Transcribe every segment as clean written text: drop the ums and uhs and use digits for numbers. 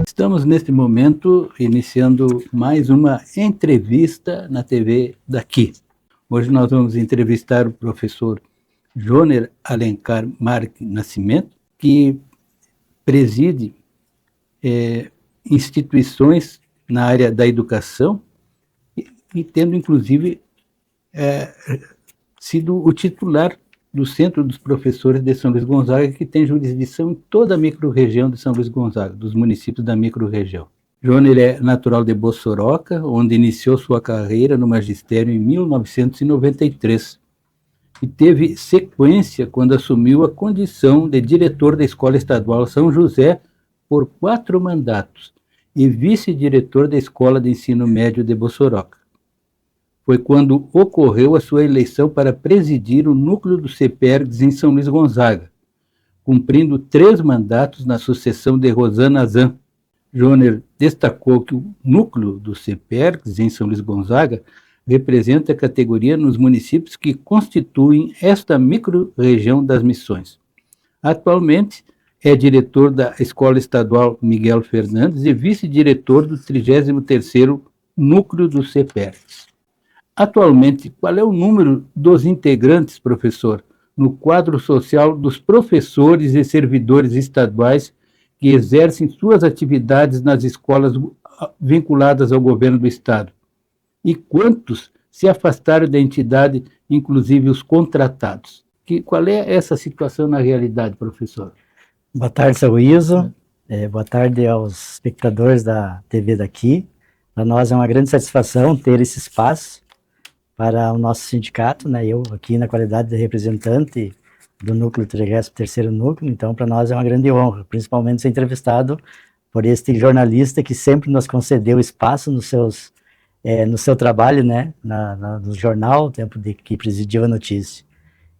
Estamos, neste momento, iniciando mais uma entrevista na TV daqui. Hoje nós vamos entrevistar o professor Joner Alencar Marques Nascimento, que preside instituições na área da educação e tendo, inclusive, sido o titular do Centro dos Professores de São Luís Gonzaga, que tem jurisdição em toda a microrregião de São Luís Gonzaga, dos municípios da microrregião. Joner é natural de Bossoroca, onde iniciou sua carreira no magistério em 1993 e teve sequência quando assumiu a condição de diretor da Escola Estadual São José por 4 mandatos e vice-diretor da Escola de Ensino Médio de Bossoroca. Foi quando ocorreu a sua eleição para presidir o núcleo do CEPERGS em São Luís Gonzaga, cumprindo 3 mandatos na sucessão de Rosana Zan. Joner destacou que o núcleo do CEPERGS em São Luís Gonzaga representa a categoria nos municípios que constituem esta micro-região das Missões. Atualmente, é diretor da Escola Estadual Miguel Fernandes e vice-diretor do 33º Núcleo do CEPERGS. Atualmente, qual é o número dos integrantes, professor, no quadro social dos professores e servidores estaduais que exercem suas atividades nas escolas vinculadas ao governo do Estado? E quantos se afastaram da entidade, inclusive os contratados? Qual é essa situação na realidade, professor? Boa tarde, seu Iso. Boa tarde aos espectadores da TV daqui. Para nós é uma grande satisfação ter esse espaço para o nosso sindicato, né? Eu aqui na qualidade de representante do núcleo 33º núcleo, então para nós é uma grande honra, principalmente ser entrevistado por este jornalista que sempre nos concedeu espaço no seu trabalho, né? No jornal, o tempo que presidiu a notícia.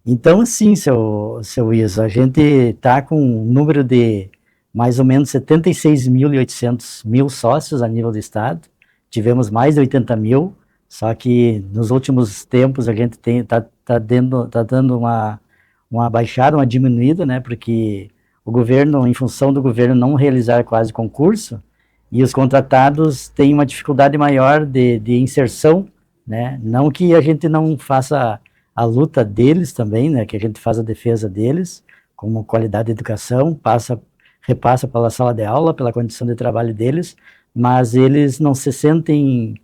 Então, assim, seu Iso, a gente está com um número de mais ou menos 76.800 sócios a nível do estado, tivemos mais de 80 mil, só que nos últimos tempos a gente tá dando uma baixada, uma diminuída, né, porque o governo, em função do governo não realizar quase concurso, e os contratados têm uma dificuldade maior de inserção, né, não que a gente não faça a luta deles também, né, que a gente faz a defesa deles, como qualidade de educação, repassa pela sala de aula, pela condição de trabalho deles, mas eles não se sentem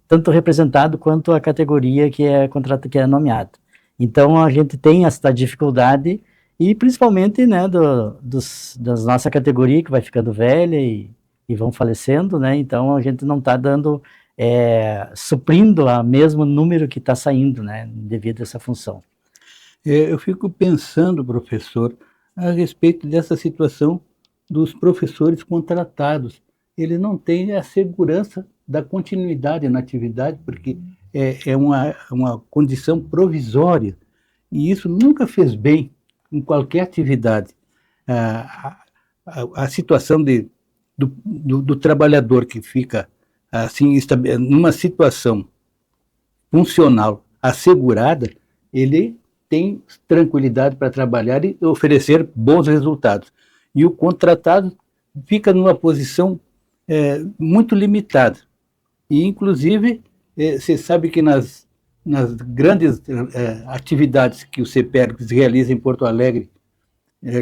tanto representado quanto a categoria que é nomeada. Então a gente tem essa dificuldade e principalmente, né, da nossa categoria que vai ficando velha e vão falecendo, né? Então a gente não está suprindo o mesmo número que está saindo, né, devido a essa função. Eu fico pensando, professor, a respeito dessa situação dos professores contratados. Eles não têm a segurança da continuidade na atividade, porque é uma condição provisória, e isso nunca fez bem em qualquer atividade. A situação do trabalhador que fica assim, numa situação funcional assegurada, ele tem tranquilidade para trabalhar e oferecer bons resultados. E o contratado fica numa posição muito limitada. E, inclusive, você sabe que nas grandes atividades que o CEPERGS realiza em Porto Alegre,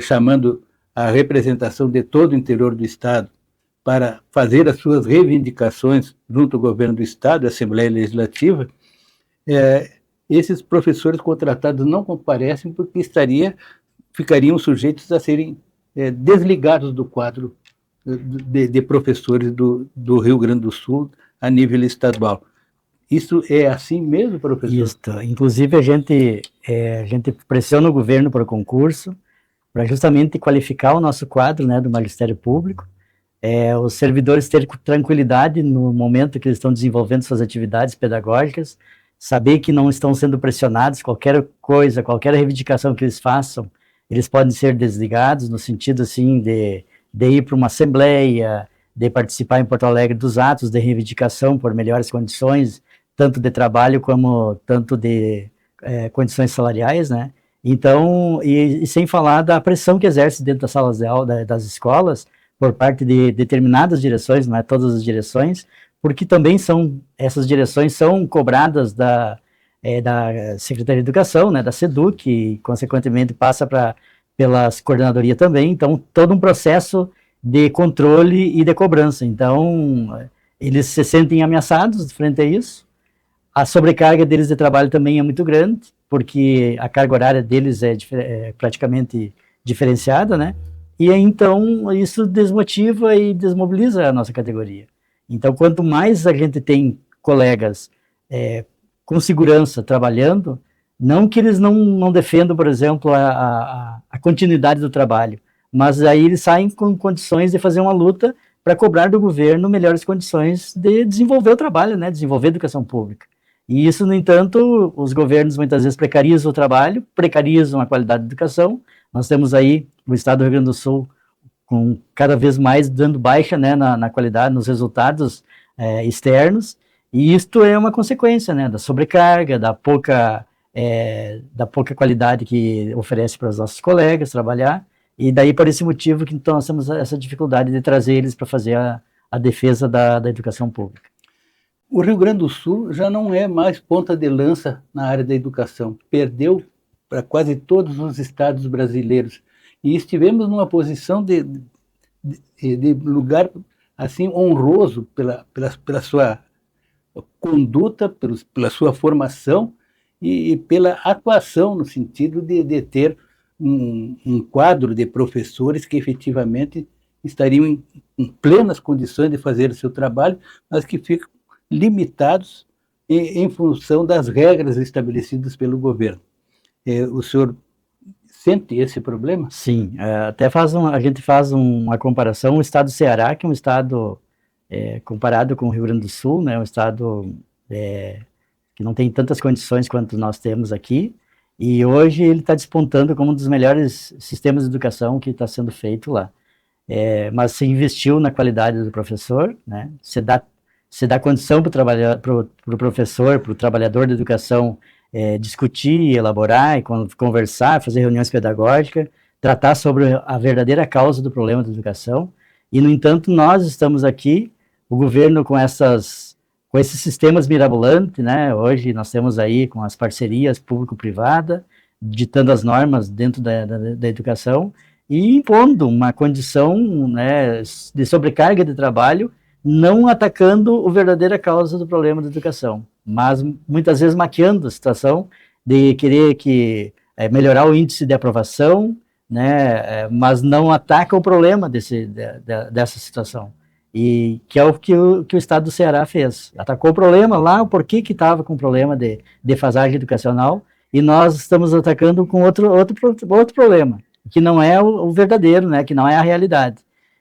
chamando a representação de todo o interior do Estado para fazer as suas reivindicações junto ao governo do Estado, a Assembleia Legislativa, esses professores contratados não comparecem porque ficariam sujeitos a serem desligados do quadro de professores do Rio Grande do Sul a nível estadual. Isso é assim mesmo, professor? Isso. Inclusive, a gente pressiona o governo por concurso para justamente qualificar o nosso quadro, né, do magistério público, os servidores terem tranquilidade no momento que eles estão desenvolvendo suas atividades pedagógicas, saber que não estão sendo pressionados, qualquer coisa, qualquer reivindicação que eles façam, eles podem ser desligados, no sentido assim de ir para uma assembleia, de participar em Porto Alegre dos atos de reivindicação por melhores condições, tanto de trabalho como tanto de condições salariais, né? Então, e sem falar da pressão que exerce dentro das salas de aula, das escolas, por parte de determinadas direções, não é todas as direções, porque também essas direções são cobradas da Secretaria de Educação, né, da SEDUC, e consequentemente passa pela coordenadoria também, então todo um processo de controle e de cobrança. Então, eles se sentem ameaçados frente a isso. A sobrecarga deles de trabalho também é muito grande, porque a carga horária deles é praticamente diferenciada, né? E então isso desmotiva e desmobiliza a nossa categoria. Então, quanto mais a gente tem colegas com segurança trabalhando, não que eles não defendam, por exemplo, a continuidade do trabalho, mas aí eles saem com condições de fazer uma luta para cobrar do governo melhores condições de desenvolver o trabalho, né? Desenvolver a educação pública. E isso, no entanto, os governos muitas vezes precarizam o trabalho, precarizam a qualidade da educação. Nós temos aí o estado do Rio Grande do Sul com cada vez mais dando baixa, né, na qualidade, nos resultados externos, e isto é uma consequência, né, da sobrecarga, da pouca qualidade que oferece para os nossos colegas trabalhar, e daí por esse motivo que então nós temos essa dificuldade de trazer eles para fazer a defesa da educação pública. O Rio Grande do Sul já não é mais ponta de lança na área da educação, perdeu para quase todos os estados brasileiros, e estivemos numa posição de lugar assim honroso pela sua conduta, pela sua formação e pela atuação no sentido de ter um quadro de professores que efetivamente estariam em plenas condições de fazer o seu trabalho, mas que ficam limitados em função das regras estabelecidas pelo governo. O senhor sente esse problema? Sim, até a gente faz uma comparação, o estado do Ceará, que é um estado comparado com o Rio Grande do Sul, né, um estado que não tem tantas condições quanto nós temos aqui, e hoje ele está despontando como um dos melhores sistemas de educação que está sendo feito lá. Mas se investiu na qualidade do professor, né, se dá condição para o professor, para o trabalhador da educação, discutir, elaborar, conversar, fazer reuniões pedagógicas, tratar sobre a verdadeira causa do problema da educação. E, no entanto, nós estamos aqui, o governo com esses sistemas mirabolantes, né? Hoje nós temos aí com as parcerias público-privada, ditando as normas dentro da educação e impondo uma condição, né, de sobrecarga de trabalho, não atacando a verdadeira causa do problema da educação, mas muitas vezes maquiando a situação de querer melhorar o índice de aprovação, né, mas não ataca o problema dessa situação. E que é o que o estado do Ceará fez. Atacou o problema lá, o porquê que estava com problema de defasagem educacional, e nós estamos atacando com outro problema, que não é o verdadeiro, né, que não é a realidade.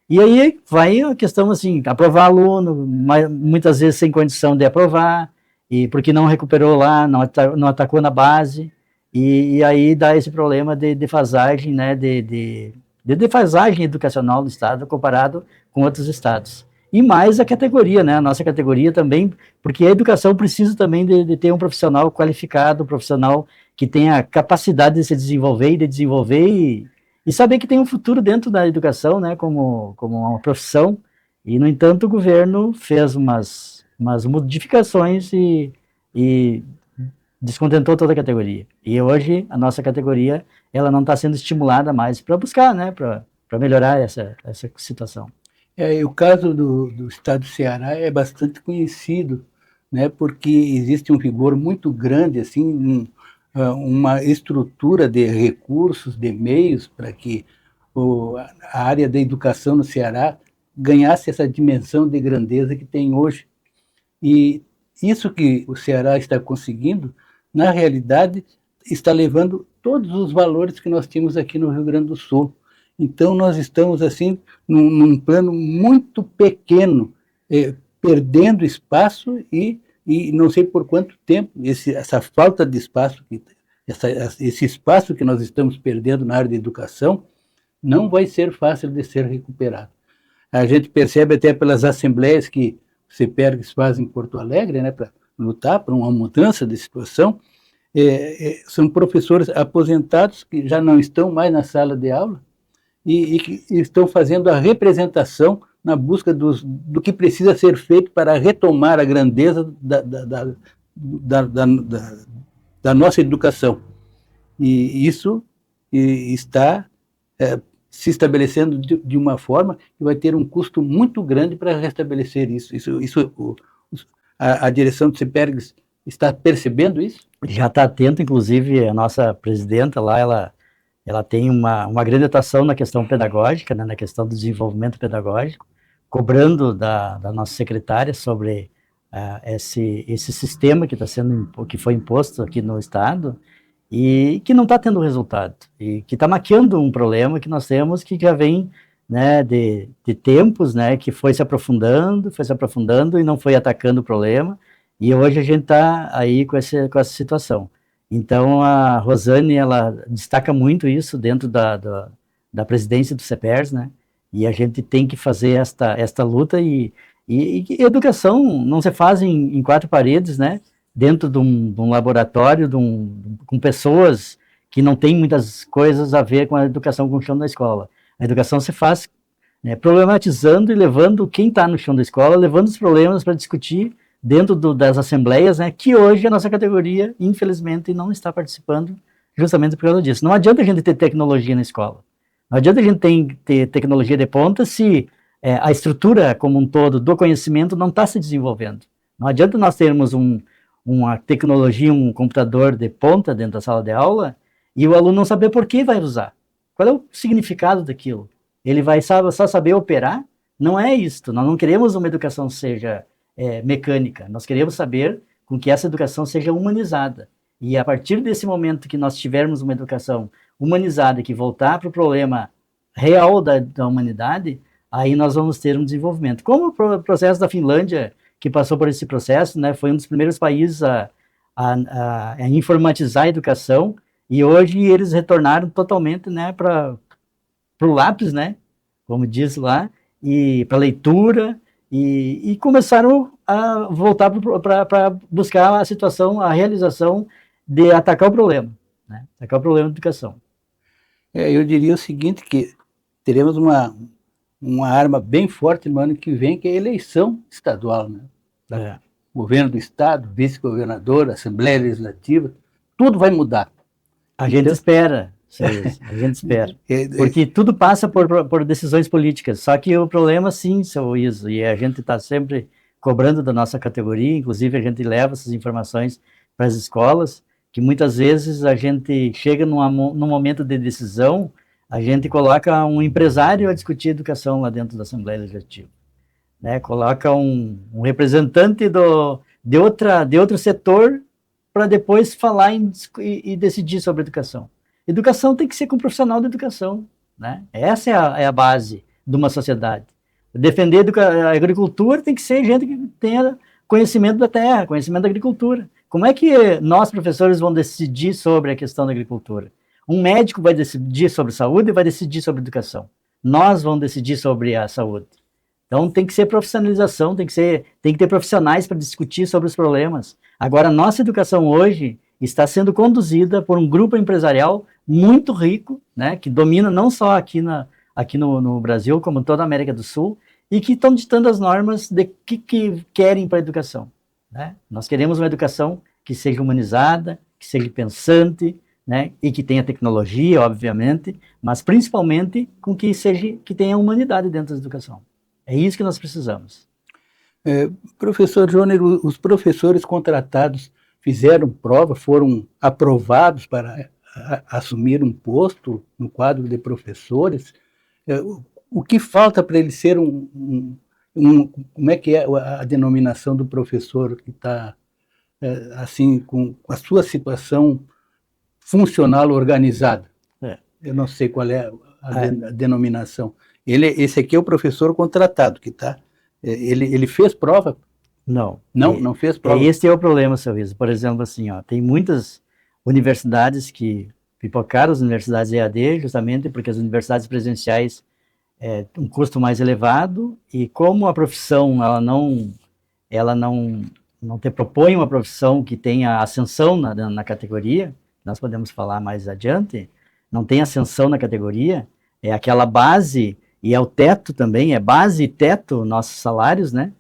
E aí vai a questão assim, aprovar aluno, muitas vezes sem condição de aprovar, e porque não recuperou lá, não atacou na base, e aí dá esse problema de defasagem, né, de defasagem educacional do estado comparado com outros estados. E mais a categoria, né, a nossa categoria também, porque a educação precisa também de ter um profissional qualificado, um profissional que tenha capacidade de se desenvolver e saber que tem um futuro dentro da educação, né, como uma profissão. E, no entanto, o governo fez umas modificações e descontentou toda a categoria. E hoje a nossa categoria ela não está sendo estimulada mais para buscar, né, para melhorar essa situação. O caso do estado do Ceará é bastante conhecido, né, porque existe um vigor muito grande, assim, uma estrutura de recursos, de meios, para que a área da educação no Ceará ganhasse essa dimensão de grandeza que tem hoje. E isso que o Ceará está conseguindo, na realidade, está levando todos os valores que nós tínhamos aqui no Rio Grande do Sul. Então, nós estamos, assim, num plano muito pequeno, perdendo espaço e não sei por quanto tempo essa falta de espaço, esse espaço que nós estamos perdendo na área de educação, não vai ser fácil de ser recuperado. A gente percebe até pelas assembleias que o CEPERGS faz em Porto Alegre, né, para lutar por uma mudança de situação, são professores aposentados que já não estão mais na sala de aula e que estão fazendo a representação na busca do que precisa ser feito para retomar a grandeza da nossa educação. E isso está se estabelecendo de uma forma que vai ter um custo muito grande para restabelecer isso. A direção do CEPERGS está percebendo isso? Já está atento, inclusive, a nossa presidenta lá, ela tem uma grande atuação na questão pedagógica, né, na questão do desenvolvimento pedagógico, cobrando da nossa secretária sobre esse sistema que foi imposto aqui no Estado e que não está tendo resultado, e que está maquiando um problema que nós temos, que já vem, né, de tempos, né, que foi se aprofundando e não foi atacando o problema, e hoje a gente está aí com essa situação. Então, a Rosane, ela destaca muito isso dentro da presidência do CEPERS, né, e a gente tem que fazer esta luta, e educação não se faz em quatro paredes, né, dentro de um laboratório, com pessoas que não têm muitas coisas a ver com a educação com o chão da escola. A educação se faz, né, problematizando e levando quem está no chão da escola, levando os problemas para discutir dentro das assembleias, né, que hoje a nossa categoria, infelizmente, não está participando justamente por causa disso. Não adianta a gente ter tecnologia na escola. Não adianta a gente ter tecnologia de ponta se a estrutura como um todo do conhecimento não está se desenvolvendo. Não adianta nós termos uma tecnologia, um computador de ponta dentro da sala de aula e o aluno não saber por que vai usar. Qual é o significado daquilo? Ele vai só saber operar? Não é isto. Nós não queremos uma educação que seja mecânica. Nós queremos saber com que essa educação seja humanizada. E a partir desse momento que nós tivermos uma educação humanizada, que voltar para o problema real da humanidade, aí nós vamos ter um desenvolvimento. Como o processo da Finlândia, que passou por esse processo, né, foi um dos primeiros países a informatizar a educação, e hoje eles retornaram totalmente, né, para o lápis, né, como diz lá, e para leitura, e começaram a voltar para buscar a situação, a realização de atacar o problema, né, atacar o problema da educação. Eu diria o seguinte, que teremos uma arma bem forte no ano que vem, que é a eleição estadual, né? Governo do Estado, vice-governador, Assembleia Legislativa, tudo vai mudar. A gente espera, a gente espera. Porque tudo passa por decisões políticas. Só que o problema, sim, seu Iso, e a gente está sempre cobrando da nossa categoria, inclusive a gente leva essas informações para as escolas, que muitas vezes a gente chega num momento de decisão, a gente coloca um empresário a discutir educação lá dentro da Assembleia Legislativa. Né, coloca um representante de outro setor para depois falar e decidir sobre educação. Educação tem que ser com um profissional da educação. Né? Essa é a base de uma sociedade. Defender a agricultura tem que ser gente que tenha conhecimento da terra, conhecimento da agricultura. Como é que nós, professores, vamos decidir sobre a questão da agricultura? Um médico vai decidir sobre saúde e vai decidir sobre educação. Nós vamos decidir sobre a saúde. Então tem que ser profissionalização, tem que ter profissionais para discutir sobre os problemas. Agora, a nossa educação hoje está sendo conduzida por um grupo empresarial muito rico, né, que domina não só aqui no Brasil, como toda a América do Sul, e que estão ditando as normas de que querem para a educação. Né? Nós queremos uma educação que seja humanizada, que seja pensante, né, e que tenha tecnologia, obviamente, mas principalmente que tenha humanidade dentro da educação. É isso que nós precisamos. Professor Joner, os professores contratados fizeram prova, foram aprovados para assumir um posto no quadro de professores. O que falta para ele ser como é que é a denominação do professor que está assim com a sua situação funcional organizada? Eu não sei qual é a denominação. Esse aqui é o professor contratado, que está... Ele fez prova? Não. Não fez prova? Esse é o problema, seu Riso. Por exemplo, assim, tem muitas universidades que pipocaram as universidades EAD, justamente porque as universidades presenciais um custo mais elevado, e como a profissão ela não não te propõe uma profissão que tenha ascensão na categoria, nós podemos falar mais adiante, não tem ascensão na categoria, é aquela base, e é o teto também, é base e teto nossos salários, né?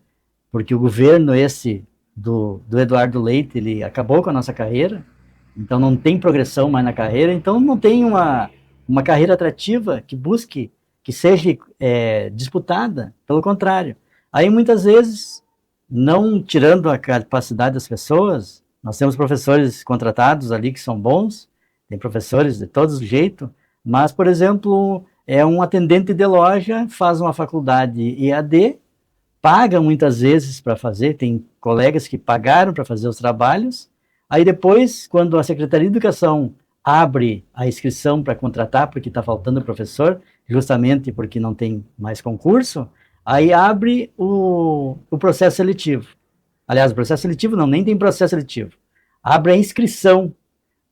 Porque o governo esse do Eduardo Leite, ele acabou com a nossa carreira, então não tem progressão mais na carreira, então não tem uma carreira atrativa que busque, que seja disputada, pelo contrário. Aí muitas vezes, não tirando a capacidade das pessoas, nós temos professores contratados ali que são bons, tem professores de todos os jeitos, mas, por exemplo, é um atendente de loja, faz uma faculdade EAD, paga muitas vezes para fazer, tem colegas que pagaram para fazer os trabalhos, aí depois, quando a Secretaria de Educação abre a inscrição para contratar, porque está faltando professor, justamente porque não tem mais concurso, aí abre o processo seletivo. Aliás, o processo seletivo não, nem tem processo seletivo. Abre a inscrição.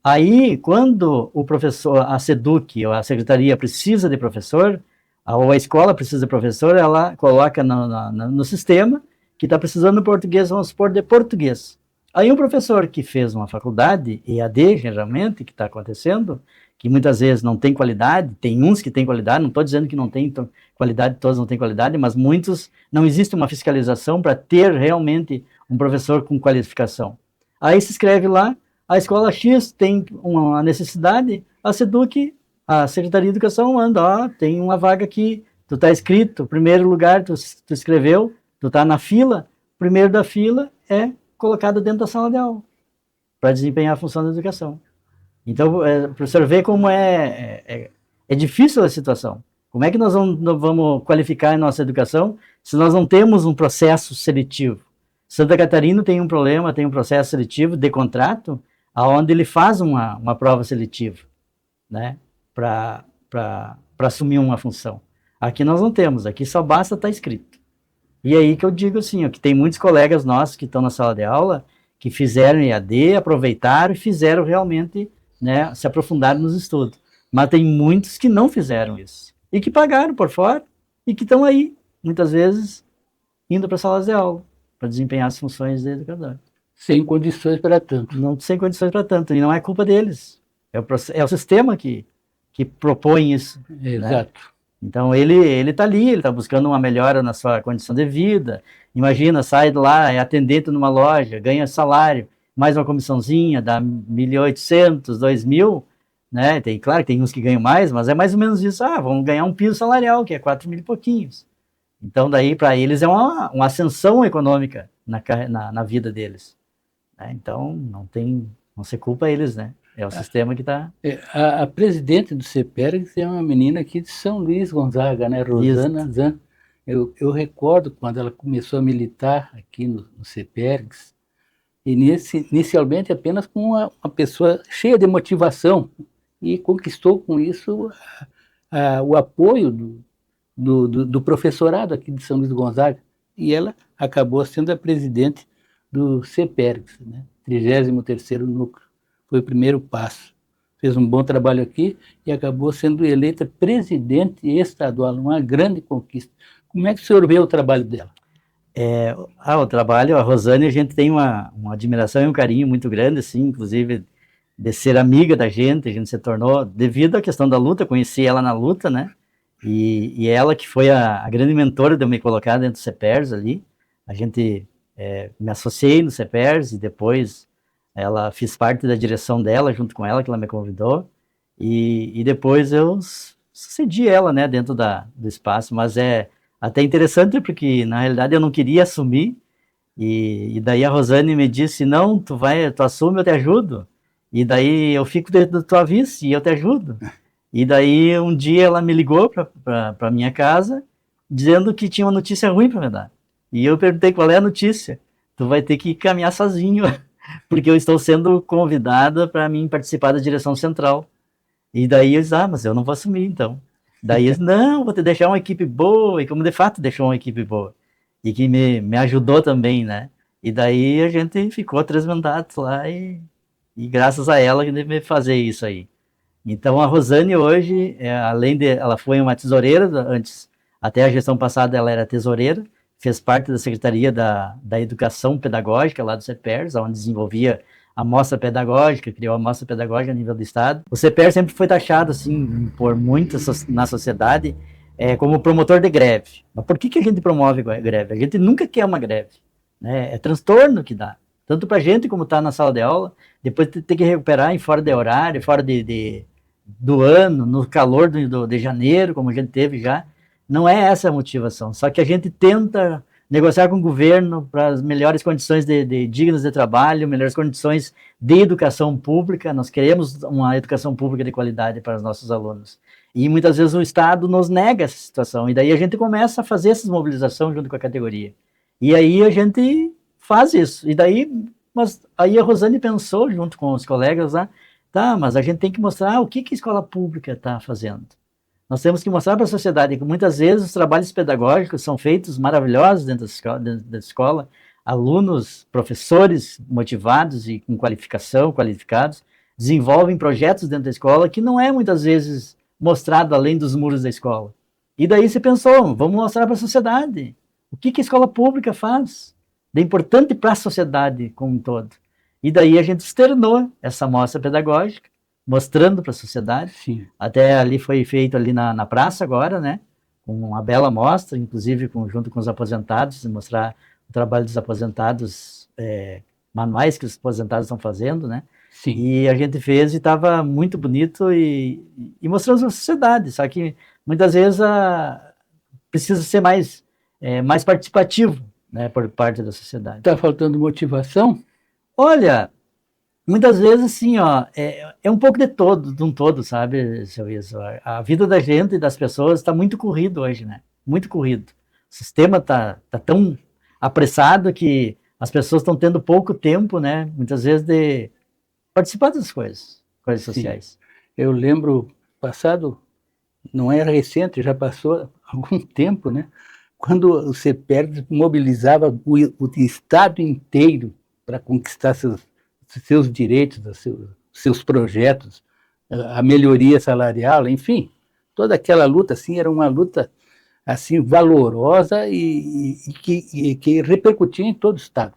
Aí, quando o professor, a SEDUC, ou a secretaria precisa de professor, ou a escola precisa de professor, ela coloca no sistema que está precisando de português, vamos supor, de português. Aí um professor que fez uma faculdade, EAD, geralmente, que está acontecendo, que muitas vezes não tem qualidade, tem uns que têm qualidade, não estou dizendo que não tem qualidade, todos não têm qualidade, mas muitos, não existe uma fiscalização para ter realmente um professor com qualificação. Aí se escreve lá, a escola X tem uma necessidade, a SEDUC, a Secretaria de Educação manda, ó, tem uma vaga aqui, tu está inscrito, primeiro lugar, tu escreveu, tu está na fila, primeiro da fila é colocado dentro da sala de aula, para desempenhar a função da educação. Então, para você ver como é difícil a situação. Como é que nós vamos qualificar a nossa educação se nós não temos um processo seletivo? Santa Catarina tem um problema, tem um processo seletivo de contrato, onde ele faz uma prova seletiva, né, para assumir uma função. Aqui nós não temos, aqui só basta estar inscrito. E aí que eu digo assim, ó, que tem muitos colegas nossos que estão na sala de aula, que fizeram EAD, aproveitaram e fizeram realmente, né, se aprofundaram nos estudos. Mas tem muitos que não fizeram isso. E que pagaram por fora, e que estão aí, muitas vezes, indo para salas de aula, para desempenhar as funções de educador. Sem condições para tanto. Não, sem condições para tanto, e não é culpa deles. É o sistema que propõe isso. Exato. Né? Então, ele está ali, ele está buscando uma melhora na sua condição de vida. Imagina, sai de lá, é atendente numa loja, ganha salário, mais uma comissãozinha, dá 1.800, 2.000, né? Claro que tem uns que ganham mais, mas é mais ou menos isso. Vamos ganhar um piso salarial, que é 4.000 e pouquinhos. Então, daí, para eles, é uma ascensão econômica na vida deles. Né? Então, não se culpa eles, né? É o sistema que está... A presidente do CEPERGS é uma menina aqui de São Luís Gonzaga, né? Rosana Zan. Eu recordo quando ela começou a militar aqui no CEPERGS, e inicialmente apenas com uma pessoa cheia de motivação, e conquistou com isso o apoio do professorado aqui de São Luís Gonzaga, e ela acabou sendo a presidente do CEPERGS, né? 33º núcleo. Foi o primeiro passo. Fez um bom trabalho aqui e acabou sendo eleita presidente estadual, uma grande conquista. Como é que o senhor vê o trabalho dela? O trabalho, a Rosane, a gente tem uma admiração e um carinho muito grande, assim, inclusive de ser amiga da gente, a gente se tornou, devido à questão da luta, conheci ela na luta, né? E ela que foi a grande mentora de eu me colocar dentro do CEPERS ali. A gente me associei no CEPERS e depois ela fiz parte da direção dela, junto com ela, que ela me convidou, e depois eu sucedi ela, né, dentro do espaço, mas é até interessante porque, na realidade, eu não queria assumir, e daí a Rosane me disse, não, tu assume, eu te ajudo, e daí eu fico dentro da tua vice e eu te ajudo. E daí um dia ela me ligou para minha casa, dizendo que tinha uma notícia ruim para me dar, e eu perguntei qual é a notícia. Tu vai ter que caminhar sozinho, porque eu estou sendo convidada para mim participar da direção central. E daí eu disse, mas eu não vou assumir, então. Daí eles, não, vou te deixar uma equipe boa, e como de fato deixou uma equipe boa, e que me ajudou também, né? E daí a gente ficou 3 mandatos lá, e graças a ela que deve fazer isso aí. Então a Rosane hoje, além de, ela foi uma tesoureira antes, até a gestão passada ela era tesoureira, fez parte da Secretaria da Educação Pedagógica lá do CEPERS, onde desenvolvia a mostra pedagógica, criou a mostra pedagógica a nível do Estado. O CEPERS sempre foi taxado, assim, por muitos na sociedade, como promotor de greve. Mas por que a gente promove greve? A gente nunca quer uma greve, né? É transtorno que dá, tanto para a gente como está na sala de aula, depois ter que recuperar em fora de horário, fora do ano, no calor de janeiro, como a gente teve já. Não é essa a motivação, só que a gente tenta negociar com o governo para as melhores condições dignas de trabalho, melhores condições de educação pública. Nós queremos uma educação pública de qualidade para os nossos alunos. E muitas vezes o Estado nos nega essa situação, e daí a gente começa a fazer essas mobilizações junto com a categoria. E aí a gente faz isso. E daí, mas aí a Rosane pensou, junto com os colegas lá, tá, mas a gente tem que mostrar o que a escola pública está fazendo. Nós temos que mostrar para a sociedade que muitas vezes os trabalhos pedagógicos são feitos maravilhosos dentro da escola, alunos, professores motivados e com qualificação, qualificados, desenvolvem projetos dentro da escola que não é muitas vezes mostrado além dos muros da escola. E daí você pensou, vamos mostrar para a sociedade o que a escola pública faz, de importante para a sociedade como um todo. E daí a gente externou essa mostra pedagógica, mostrando para a sociedade. Sim. Até ali foi feito ali na praça agora, né? Com uma bela mostra, inclusive junto com os aposentados, mostrar o trabalho dos aposentados, manuais que os aposentados estão fazendo, né? Sim. E a gente fez e estava muito bonito e mostramos para a sociedade, só que muitas vezes precisa ser mais participativo, né, por parte da sociedade. Está faltando motivação? Olha, muitas vezes, assim, ó, é um pouco de um todo, sabe, seu Iso? A vida da gente e das pessoas está muito corrido hoje, né? Muito corrido. O sistema está tão apressado que as pessoas estão tendo pouco tempo, né? Muitas vezes de participar das coisas sociais. Eu lembro, passado, não é recente, já passou algum tempo, né? Quando o CEPERS mobilizava o Estado inteiro para conquistar seus direitos, seus projetos, a melhoria salarial, enfim, toda aquela luta assim era uma luta assim valorosa e que repercutia em todo o Estado,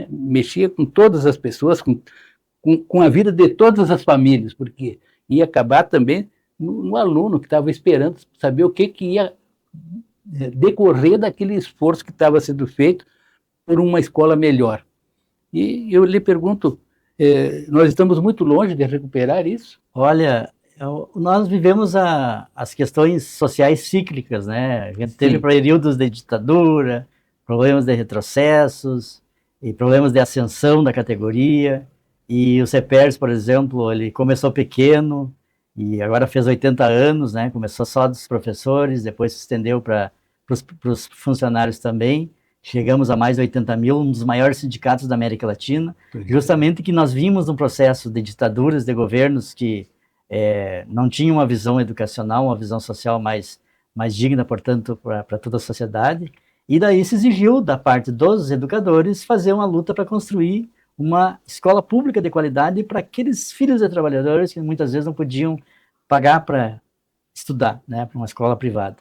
mexia com todas as pessoas, com a vida de todas as famílias, porque ia acabar também no aluno que estava esperando saber o que ia decorrer daquele esforço que estava sendo feito por uma escola melhor. E eu lhe pergunto, nós estamos muito longe de recuperar isso? Olha, nós vivemos as questões sociais cíclicas, né? A gente teve períodos de ditadura, problemas de retrocessos, e problemas de ascensão da categoria, e o CEPERS, por exemplo, ele começou pequeno, e agora fez 80 anos, né? Começou só dos professores, depois se estendeu para os funcionários também. Chegamos a mais de 80 mil, um dos maiores sindicatos da América Latina, justamente que nós vimos um processo de ditaduras, de governos que não tinham uma visão educacional, uma visão social mais digna, portanto, para toda a sociedade. E daí se exigiu, da parte dos educadores, fazer uma luta para construir uma escola pública de qualidade para aqueles filhos de trabalhadores que muitas vezes não podiam pagar para estudar, né, para uma escola privada.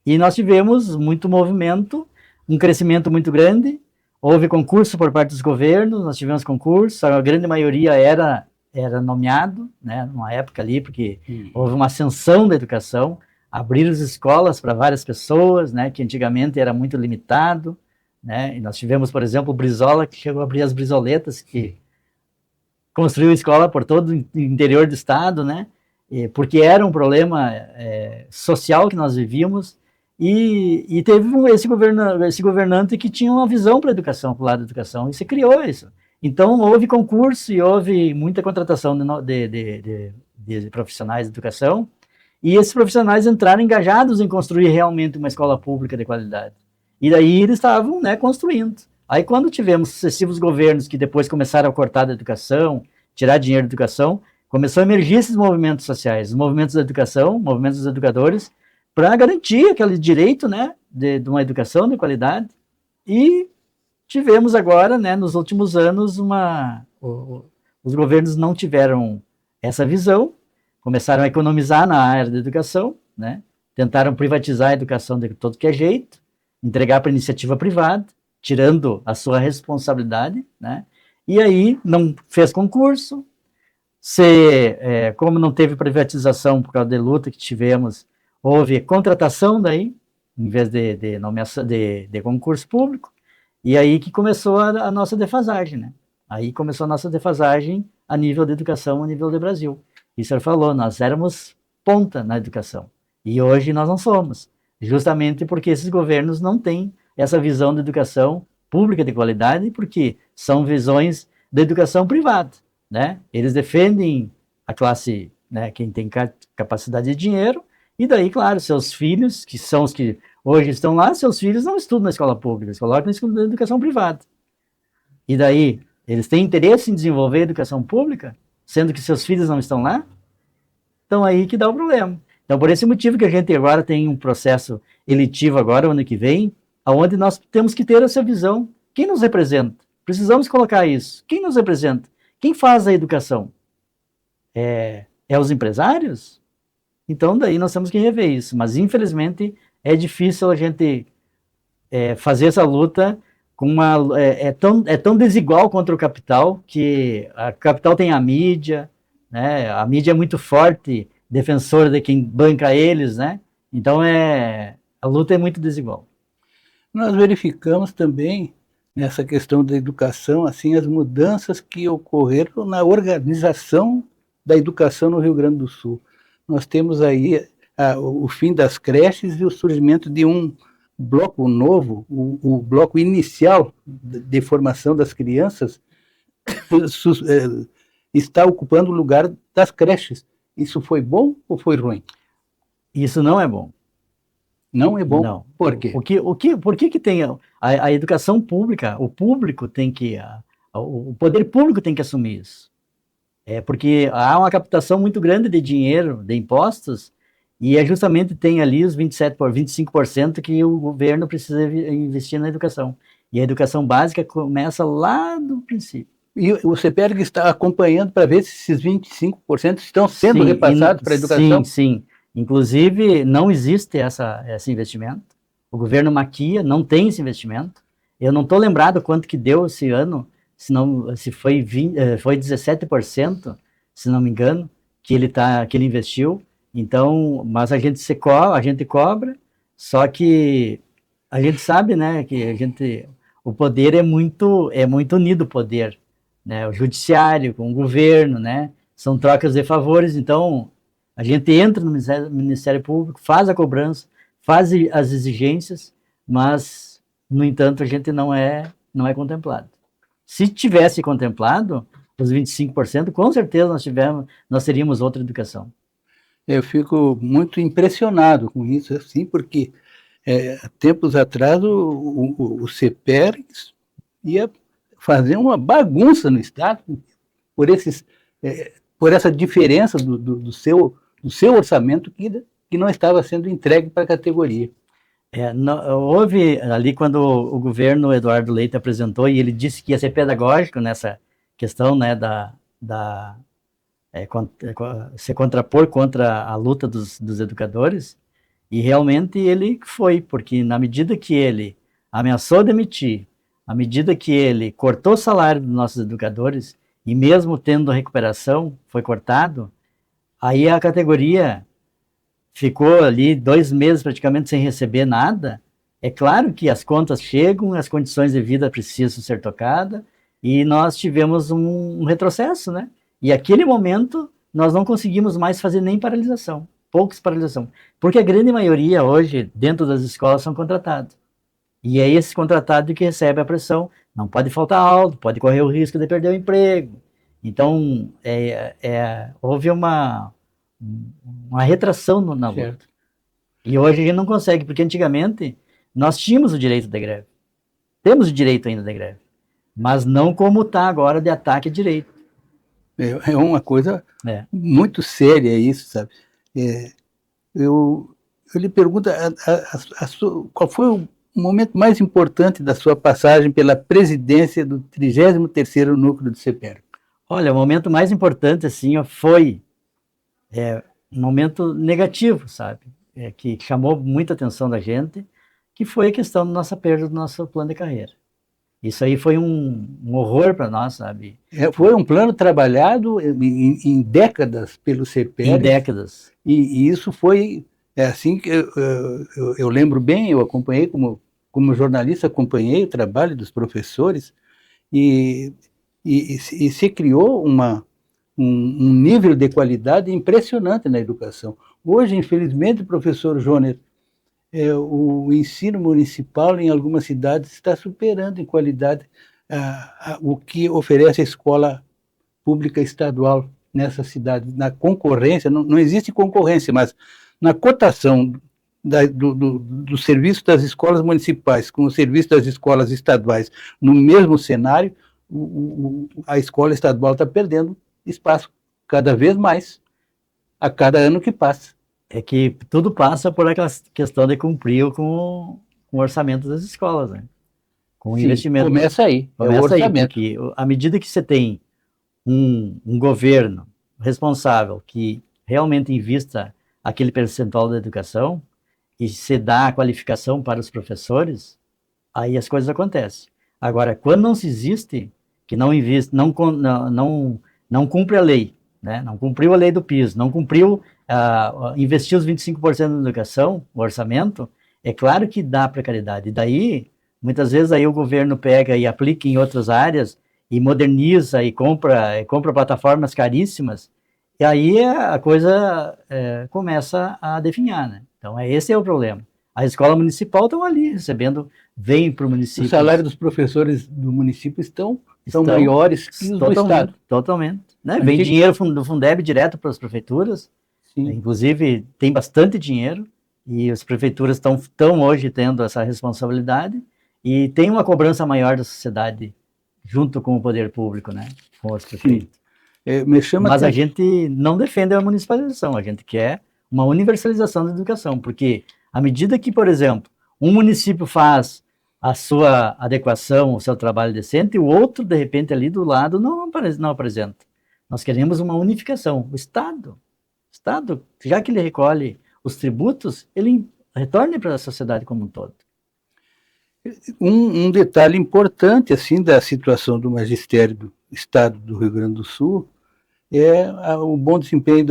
E nós tivemos muito movimento, um crescimento muito grande, houve concurso por parte dos governos, nós tivemos concurso, a grande maioria era nomeado, né, numa época ali, porque houve uma ascensão da educação, abriram as escolas para várias pessoas, né, que antigamente era muito limitado, né, e nós tivemos, por exemplo, o Brizola, que chegou a abrir as brisoletas, que construiu escola por todo o interior do estado, né, porque era um problema social que nós vivíamos, e teve esse governante que tinha uma visão para a educação, para o lado da educação, e se criou isso. Então, houve concurso e houve muita contratação de profissionais de educação, e esses profissionais entraram engajados em construir realmente uma escola pública de qualidade. E daí eles estavam, né, construindo. Aí, quando tivemos sucessivos governos que depois começaram a cortar da educação, tirar dinheiro da educação, começou a emergir esses movimentos sociais, os movimentos da educação, movimentos dos educadores, para garantir aquele direito, né, de uma educação de qualidade. E tivemos agora, né, nos últimos anos, os governos não tiveram essa visão, começaram a economizar na área da educação, né, tentaram privatizar a educação de todo que é jeito, entregar para iniciativa privada, tirando a sua responsabilidade, né? E aí não fez concurso, como não teve privatização por causa da luta que tivemos, houve contratação daí, em vez de nomeação de concurso público, e aí que começou a nossa defasagem, né? Aí começou a nossa defasagem a nível de educação, a nível do Brasil. E o senhor falou, nós éramos ponta na educação, e hoje nós não somos, justamente porque esses governos não têm essa visão de educação pública de qualidade, porque são visões da educação privada, né? Eles defendem a classe, né, quem tem capacidade de dinheiro, e daí, claro, seus filhos, que são os que hoje estão lá, seus filhos não estudam na escola pública, eles colocam na educação privada. E daí, eles têm interesse em desenvolver a educação pública, sendo que seus filhos não estão lá? Então aí que dá o problema. Então, por esse motivo que a gente agora tem um processo eletivo agora, ano que vem, onde nós temos que ter essa visão. Quem nos representa? Precisamos colocar isso. Quem nos representa? Quem faz a educação? É os empresários? Então, daí nós temos que rever isso. Mas, infelizmente, é difícil a gente fazer essa luta com é tão desigual contra o capital, que a capital tem a mídia, né? A mídia é muito forte, defensora de quem banca eles, né? Então, a luta é muito desigual. Nós verificamos também, nessa questão da educação, assim, as mudanças que ocorreram na organização da educação no Rio Grande do Sul. Nós temos aí o fim das creches e o surgimento de um bloco novo, o bloco inicial de formação das crianças, está ocupando o lugar das creches. Isso foi bom ou foi ruim? Isso não é bom. Não é bom? Não. Por quê? Por que tem a educação pública, o público tem que, o poder público tem que assumir isso. Porque há uma captação muito grande de dinheiro, de impostos, e justamente tem ali os 25% que o governo precisa investir na educação. E a educação básica começa lá do princípio. E o CEPERG está acompanhando para ver se esses 25% estão sendo repassados para a educação? Sim. Inclusive, não existe esse investimento. O governo maquia, não tem esse investimento. Eu não estou lembrado quanto que deu esse ano, se foi 17%, se não me engano, que ele investiu. Então, mas a gente cobra, só que a gente sabe, né, que o poder é muito unido, o poder, né, o judiciário com o governo, né, são trocas de favores. Então a gente entra no Ministério Público, faz a cobrança, faz as exigências, mas, no entanto, a gente não é contemplado. Se tivesse contemplado os 25%, com certeza nós teríamos outra educação. Eu fico muito impressionado com isso, assim, porque tempos atrás o CEPERG ia fazer uma bagunça no Estado por essa diferença do seu orçamento que não estava sendo entregue para a categoria. Houve ali quando o governo Eduardo Leite apresentou, e ele disse que ia ser pedagógico nessa questão, né, se contrapor contra a luta dos educadores, e realmente ele foi, porque na medida que ele ameaçou demitir, à medida que ele cortou o salário dos nossos educadores, e mesmo tendo recuperação, foi cortado, aí a categoria ficou ali 2 meses praticamente sem receber nada. É claro que as contas chegam, as condições de vida precisam ser tocadas, e nós tivemos um retrocesso, né? E aquele momento nós não conseguimos mais fazer nem paralisação, poucos paralisação, porque a grande maioria hoje dentro das escolas são contratados. E é esse contratado que recebe a pressão, não pode faltar aula, pode correr o risco de perder o emprego. Então, houve uma retração na luta. Certo. E hoje a gente não consegue, porque antigamente nós tínhamos o direito da greve. Temos o direito ainda da greve. Mas não como está agora de ataque a direito. É uma coisa muito séria isso, sabe? Eu lhe pergunto, qual foi o momento mais importante da sua passagem pela presidência do 33º Núcleo do CEPERG? Olha, o momento mais importante, assim, foi um momento negativo, sabe? Que chamou muita atenção da gente, que foi a questão da nossa perda do nosso plano de carreira. Isso aí foi um horror para nós, sabe? Foi um plano trabalhado em décadas pelo CEPERG. Em décadas. E isso foi assim que eu lembro bem, eu acompanhei como jornalista, acompanhei o trabalho dos professores e se criou um nível de qualidade impressionante na educação. Hoje, infelizmente, professor Joner, o ensino municipal em algumas cidades está superando em qualidade o que oferece a escola pública estadual nessa cidade. Na concorrência, não existe concorrência, mas na cotação do serviço das escolas municipais com o serviço das escolas estaduais no mesmo cenário, a escola estadual está perdendo espaço cada vez mais a cada ano que passa. É que tudo passa por aquela questão de cumprir com o orçamento das escolas, né? Com o investimento. Começa aí, é o orçamento. Aí, porque à medida que você tem um governo responsável que realmente invista aquele percentual da educação e se dá a qualificação para os professores, aí as coisas acontecem. Agora, quando não se existe, que não investe, não cumpre a lei, né? Não cumpriu a lei do piso, não cumpriu, investiu os 25% na educação, o orçamento, é claro que dá precariedade. E daí, muitas vezes, aí o governo pega e aplica em outras áreas e moderniza e compra plataformas caríssimas, e aí a coisa começa a definhar, né? Então, esse é o problema. A escola municipal estão ali recebendo, vem para o município. O salário dos professores do município estão maiores que os do Estado. Totalmente. Né? Vem dinheiro do Fundeb direto para as prefeituras. Sim. Inclusive, tem bastante dinheiro e as prefeituras estão hoje tendo essa responsabilidade e tem uma cobrança maior da sociedade junto com o poder público, né? Com os prefeitos. Mas a gente não defende a municipalização, a gente quer uma universalização da educação, porque à medida que, por exemplo, um município faz a sua adequação, o seu trabalho decente, e o outro, de repente, ali do lado não apresenta. Nós queremos uma unificação. O Estado, já que ele recolhe os tributos, ele retorne para a sociedade como um todo. Um detalhe importante assim da situação do magistério do Estado do Rio Grande do Sul é o bom desempenho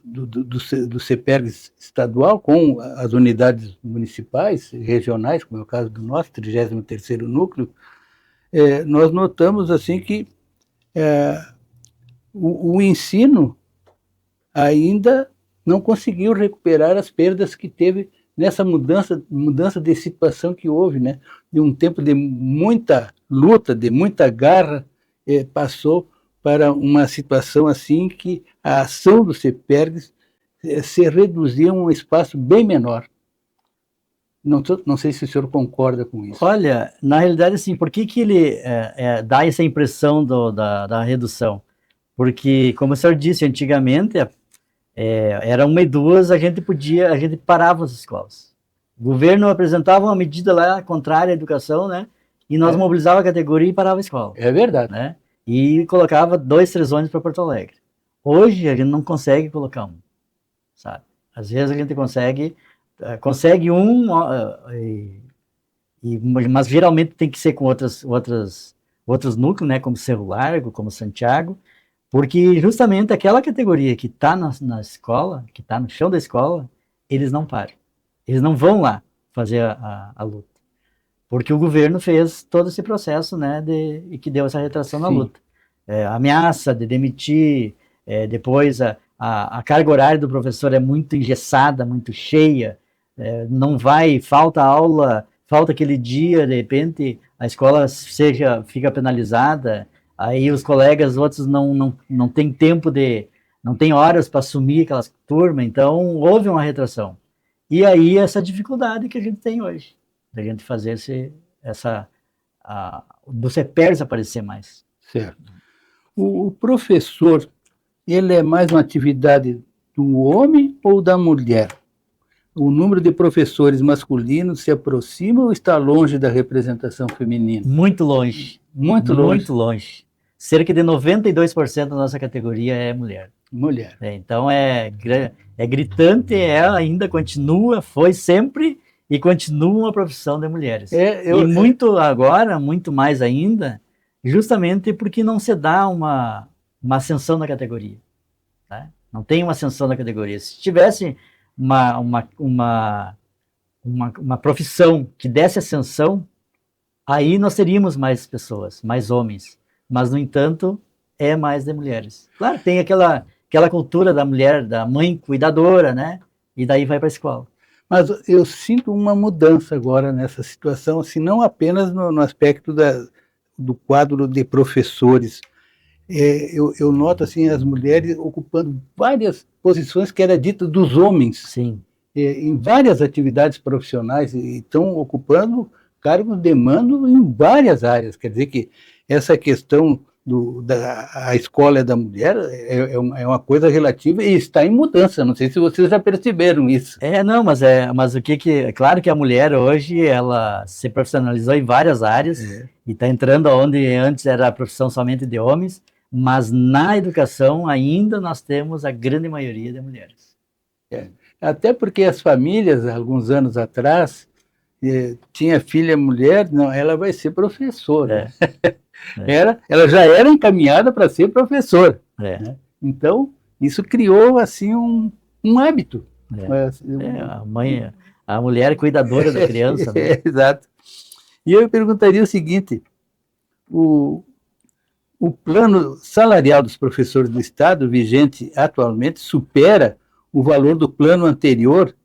do CEPERG estadual com as unidades municipais, regionais, como é o caso do nosso, 33º núcleo. Nós notamos assim que o ensino ainda não conseguiu recuperar as perdas que teve nessa mudança de situação que houve, né? De um tempo de muita luta, de muita garra, passou para uma situação assim que a ação do CEPERG se reduzia a um espaço bem menor. Não sei se o senhor concorda com isso. Olha, na realidade, assim, por que ele dá essa impressão da redução? Porque, como o senhor disse, antigamente, era 1 e 2, a gente parava as escolas. O governo apresentava uma medida lá contrária à educação, né? E nós mobilizava a categoria e parava a escola. É verdade. Né? E colocava 2, 3 ônibus para Porto Alegre. Hoje a gente não consegue colocar um, sabe? Às vezes a gente consegue um, mas geralmente tem que ser com outros núcleos, né? Como Cerro Largo, como Santiago, porque justamente aquela categoria que está na escola, que está no chão da escola, eles não param. Eles não vão lá fazer a luta. Porque o governo fez todo esse processo, né, e que deu essa retração na luta. Ameaça de demitir, depois a carga horária do professor é muito engessada, muito cheia, não vai, falta aula, falta aquele dia, de repente a escola fica penalizada, aí os colegas outros não têm tempo não tem horas para assumir aquelas turmas, então houve uma retração. E aí essa dificuldade que a gente tem hoje, da gente fazer do CEPERS aparecer mais. Certo. O professor, ele é mais uma atividade do homem ou da mulher? O número de professores masculinos se aproxima ou está longe da representação feminina? Muito longe. Muito longe. Cerca de 92% da nossa categoria é mulher. Mulher. Então é gritante, ela ainda continua, foi sempre e continua uma profissão de mulheres. Eu, e muito agora, muito mais ainda, justamente porque não se dá uma ascensão na categoria. Né? Não tem uma ascensão na categoria. Se tivesse uma profissão que desse ascensão, aí nós teríamos mais pessoas, mais homens. Mas, no entanto, é mais de mulheres. Claro, tem aquela cultura da mulher, da mãe cuidadora, né? E daí vai para a escola. Mas eu sinto uma mudança agora nessa situação, assim, não apenas no aspecto do quadro de professores. Eu noto assim, as mulheres ocupando várias posições que era dita dos homens. Sim. Em várias atividades profissionais, e estão ocupando cargos de mando em várias áreas. Quer dizer que essa questão a escola da mulher é uma coisa relativa e está em mudança. Não sei se vocês já perceberam isso. Não, mas o que é claro que a mulher hoje ela se profissionalizou em várias áreas e está entrando onde antes era a profissão somente de homens, mas na educação ainda nós temos a grande maioria de mulheres. Até porque as famílias, alguns anos atrás, tinha filha mulher, não, ela vai ser professora. Ela já era encaminhada para ser professora. Né? Então, isso criou assim um hábito. A mulher cuidadora da criança. Né? Exato. E eu perguntaria o seguinte, o plano salarial dos professores do Estado, vigente atualmente, supera o valor do plano anterior,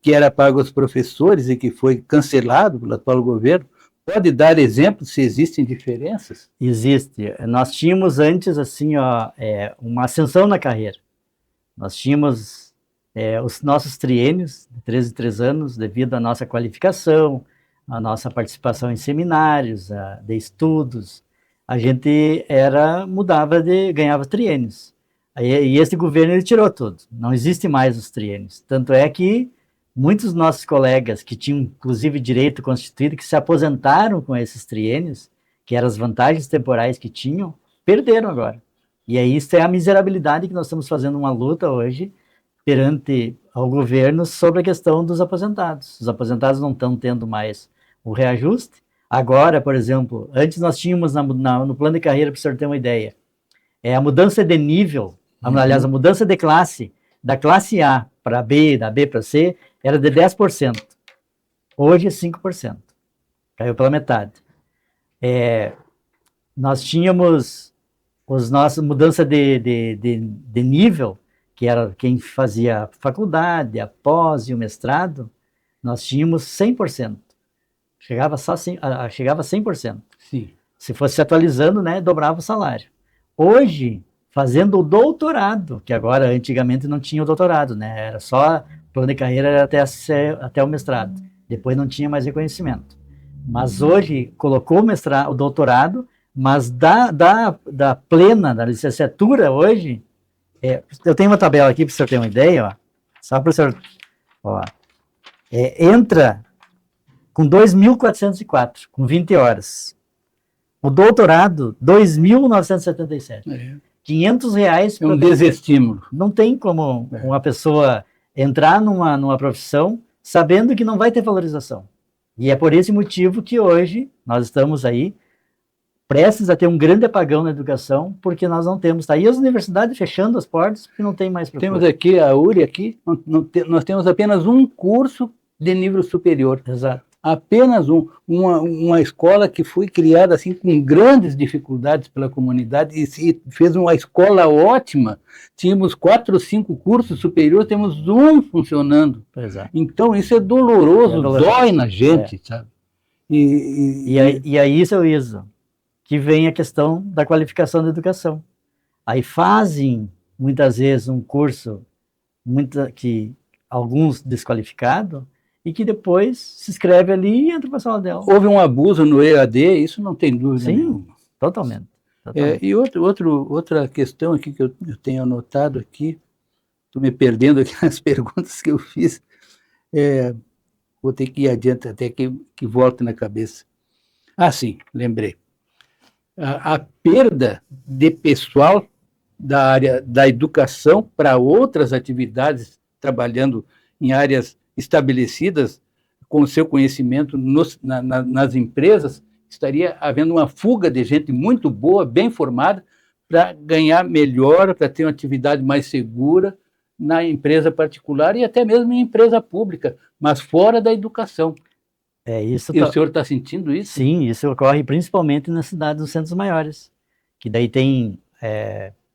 que era pago aos professores e que foi cancelado pelo atual governo? Pode dar exemplo se existem diferenças? Existe. Nós tínhamos antes, assim, uma ascensão na carreira. Nós tínhamos os nossos triênios, de 3 em 3 anos, devido à nossa qualificação, à nossa participação em seminários, de estudos. A gente ganhava triênios. E esse governo ele tirou tudo. Não existe mais os triênios. Tanto é que muitos dos nossos colegas que tinham, inclusive, direito constituído, que se aposentaram com esses triênios, que eram as vantagens temporais que tinham, perderam agora. E aí isso é a miserabilidade que nós estamos fazendo uma luta hoje perante ao governo sobre a questão dos aposentados. Os aposentados não estão tendo mais o reajuste. Agora, por exemplo, antes nós tínhamos no plano de carreira, para o senhor ter uma ideia, a mudança de nível, aliás, a mudança de classe, da classe A para B, da B para C, era de 10%. Hoje é 5%. Caiu pela metade. Nós tínhamos mudança de nível, que era quem fazia a faculdade, a pós e o mestrado, nós tínhamos 100%. Chegava a 100%. Sim. Se fosse atualizando, né, dobrava o salário. Hoje, fazendo o doutorado, que agora, antigamente, não tinha o doutorado, né? Era só, o plano de carreira era até o mestrado. Depois não tinha mais reconhecimento. Mas hoje, colocou o doutorado, mas da plena, da licenciatura, hoje, eu tenho uma tabela aqui para o senhor ter uma ideia, ó, só para o senhor, entra com 2.404, com 20 horas. O doutorado, 2.977. R$500. É um desestímulo. Não tem como uma pessoa entrar numa profissão sabendo que não vai ter valorização. E é por esse motivo que hoje nós estamos aí prestes a ter um grande apagão na educação, porque nós não temos. Tá aí as universidades fechando as portas, porque não tem mais procura. Temos aqui a URI, nós temos apenas um curso de nível superior. Exato. Apenas uma escola que foi criada assim com grandes dificuldades pela comunidade e fez uma escola ótima. Tínhamos 4 ou 5 cursos superiores, temos um funcionando. Exato. Então isso é doloroso, dói na gente, sabe? E aí, seu Isa, que vem a questão da qualificação da educação. Aí fazem, muitas vezes, um curso, que alguns desqualificados, e que depois se inscreve ali e entra para a sala de aula. Houve um abuso no EAD, isso não tem dúvida nenhuma. Totalmente. E outra questão aqui que eu tenho anotado aqui, estou me perdendo aqui nas perguntas que eu fiz, vou ter que ir adiante até que volte na cabeça. Sim, lembrei. A perda de pessoal da área da educação para outras atividades, trabalhando em áreas estabelecidas, com o seu conhecimento nas empresas, estaria havendo uma fuga de gente muito boa, bem formada, para ganhar melhor, para ter uma atividade mais segura na empresa particular e até mesmo em empresa pública, mas fora da educação. Isso E o senhor está sentindo isso? Sim, isso ocorre principalmente nas cidades dos centros maiores, que daí tem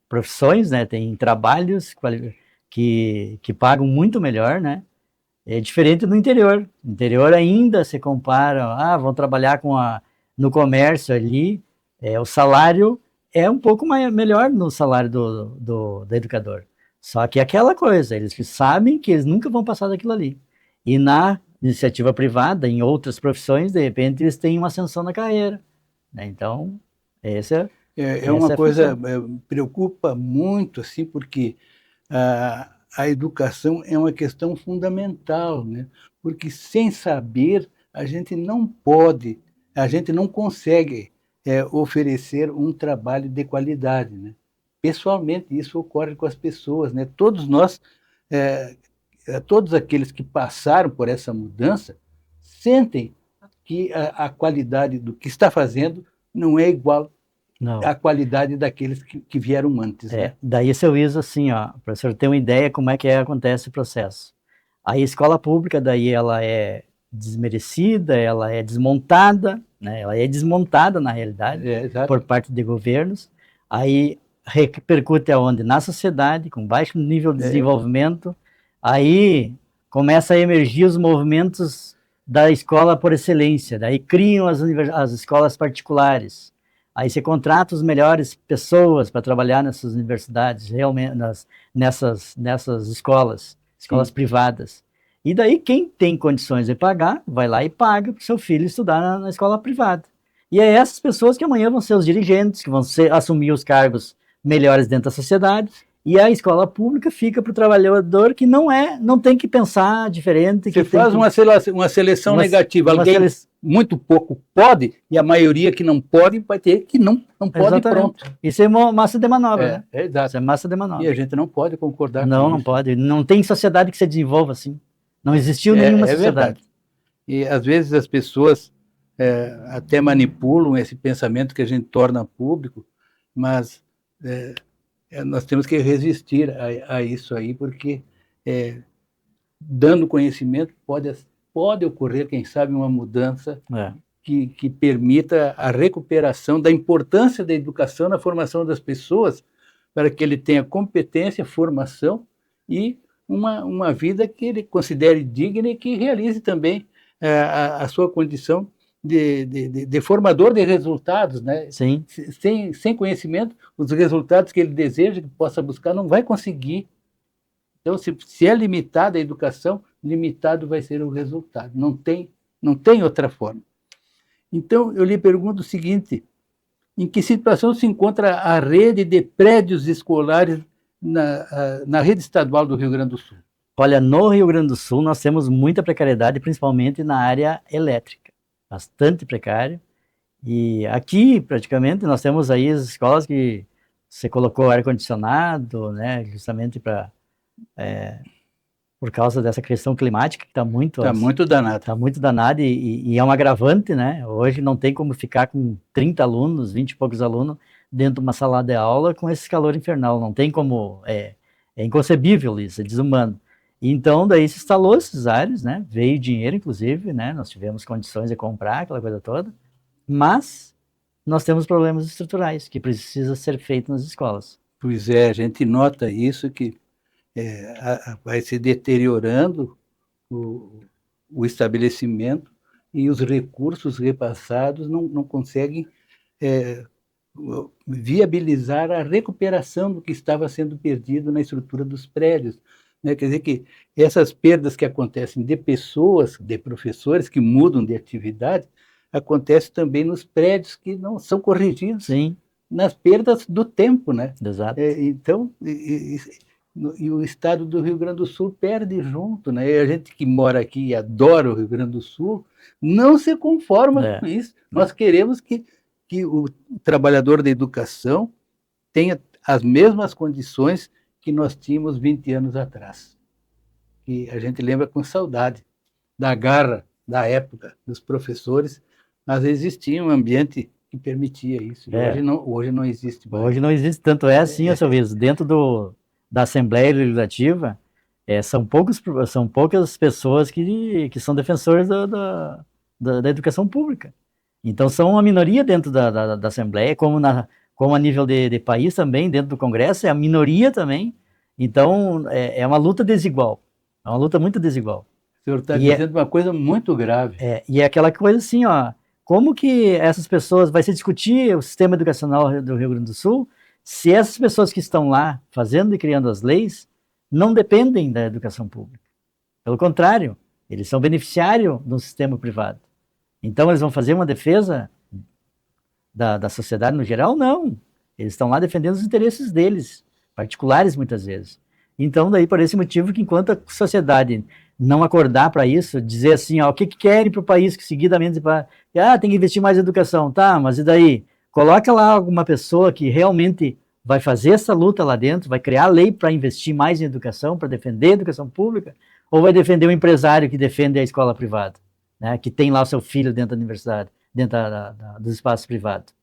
profissões, né, tem trabalhos que pagam muito melhor, né? É diferente do interior. No interior ainda se compara, vão trabalhar no comércio ali, o salário é um pouco melhor no salário do educador. Só que é aquela coisa, eles sabem que eles nunca vão passar daquilo ali. E na iniciativa privada, em outras profissões, de repente eles têm uma ascensão na carreira, né? Então, essa uma coisa preocupa muito, assim, porque a educação é uma questão fundamental, né? Porque sem saber a gente não pode, a gente não consegue oferecer um trabalho de qualidade, né? Pessoalmente, isso ocorre com as pessoas, né? Todos nós, todos aqueles que passaram por essa mudança, sentem que a qualidade do que está fazendo não é igual à qualidade daqueles que vieram antes. Né? Daí, seu Iso, assim, para o senhor ter uma ideia como é que acontece o processo. A escola pública, daí, ela é desmerecida, ela é desmontada, né? Ela é desmontada, na realidade, por parte de governos. Aí repercute aonde? Na sociedade, com baixo nível de desenvolvimento. Aí começa a emergir os movimentos da escola por excelência. Daí criam as escolas particulares. Aí você contrata as melhores pessoas para trabalhar nessas universidades, realmente nessas escolas privadas. E daí quem tem condições de pagar, vai lá e paga para o seu filho estudar na escola privada. E é essas pessoas que amanhã vão ser os dirigentes, que vão assumir os cargos melhores dentro da sociedade, e a escola pública fica para o trabalhador que não tem que pensar diferente. Você faz uma seleção negativa. Alguém muito pouco pode, e a maioria que não pode vai ter que não pode. Exatamente. Pronto. Isso é massa de manobra, né? Exato. Isso é massa de manobra. E a gente não pode concordar com isso. Não pode. Não tem sociedade que se desenvolva assim. Não existiu nenhuma sociedade. Verdade. E às vezes as pessoas até manipulam esse pensamento que a gente torna público, mas nós temos que resistir a isso aí, porque dando conhecimento pode ocorrer, quem sabe, uma mudança que permita a recuperação da importância da educação na formação das pessoas, para que ele tenha competência, formação e uma vida que ele considere digna e que realize também a sua condição de formador de resultados, né? Sim. Sem conhecimento, os resultados que ele deseja, que possa buscar, não vai conseguir. Então, se é limitada a educação, limitado vai ser o resultado. Não tem outra forma. Então, eu lhe pergunto o seguinte: em que situação se encontra a rede de prédios escolares na rede estadual do Rio Grande do Sul? Olha, no Rio Grande do Sul nós temos muita precariedade, principalmente na área elétrica. Bastante precário. E aqui, praticamente, nós temos aí as escolas que você colocou ar-condicionado, né, justamente por causa dessa questão climática que está muito danada. Está muito danada e é um agravante, né? Hoje não tem como ficar com 30 alunos, 20 e poucos alunos dentro de uma sala de aula com esse calor infernal. Não tem como, é inconcebível isso, é desumano. Então, daí se instalou esses ares, né? Veio dinheiro, inclusive, né? Nós tivemos condições de comprar aquela coisa toda, mas nós temos problemas estruturais que precisa ser feito nas escolas. Pois é, a gente nota isso, que vai se deteriorando o estabelecimento e os recursos repassados não conseguem viabilizar a recuperação do que estava sendo perdido na estrutura dos prédios. Né? Quer dizer que essas perdas que acontecem de pessoas, de professores que mudam de atividade, acontecem também nos prédios que não são corrigidos. Sim. Nas perdas do tempo, né? Exato. Então, e o estado do Rio Grande do Sul perde junto, né? E a gente que mora aqui e adora o Rio Grande do Sul não se conforma com isso. Nós queremos que o trabalhador da educação tenha as mesmas condições que nós tínhamos 20 anos atrás. E a gente lembra com saudade da garra da época dos professores, mas existia um ambiente que permitia isso. Hoje não existe mais. Hoje não existe, tanto é assim, seu Luiz, dentro da Assembleia Legislativa, são poucas pessoas que são defensores da educação pública. Então, são uma minoria dentro da Assembleia, como a nível de país também, dentro do Congresso, é a minoria também. Então, é uma luta desigual. É uma luta muito desigual. O senhor está dizendo uma coisa muito grave. E é aquela coisa assim, ó, como que essas pessoas, vai se discutir o sistema educacional do Rio Grande do Sul, se essas pessoas que estão lá fazendo e criando as leis não dependem da educação pública. Pelo contrário, eles são beneficiários do sistema privado. Então, eles vão fazer uma defesa da sociedade no geral? Não. Eles estão lá defendendo os interesses deles, particulares muitas vezes. Então, daí, por esse motivo que enquanto a sociedade não acordar para isso, dizer assim, ó, o que querem para o país, que seguidamente, tem que investir mais em educação, tá, mas e daí? Coloca lá alguma pessoa que realmente vai fazer essa luta lá dentro, vai criar lei para investir mais em educação, para defender a educação pública, ou vai defender o empresário que defende a escola privada, né, que tem lá o seu filho dentro da universidade, dentro dos espaços privados.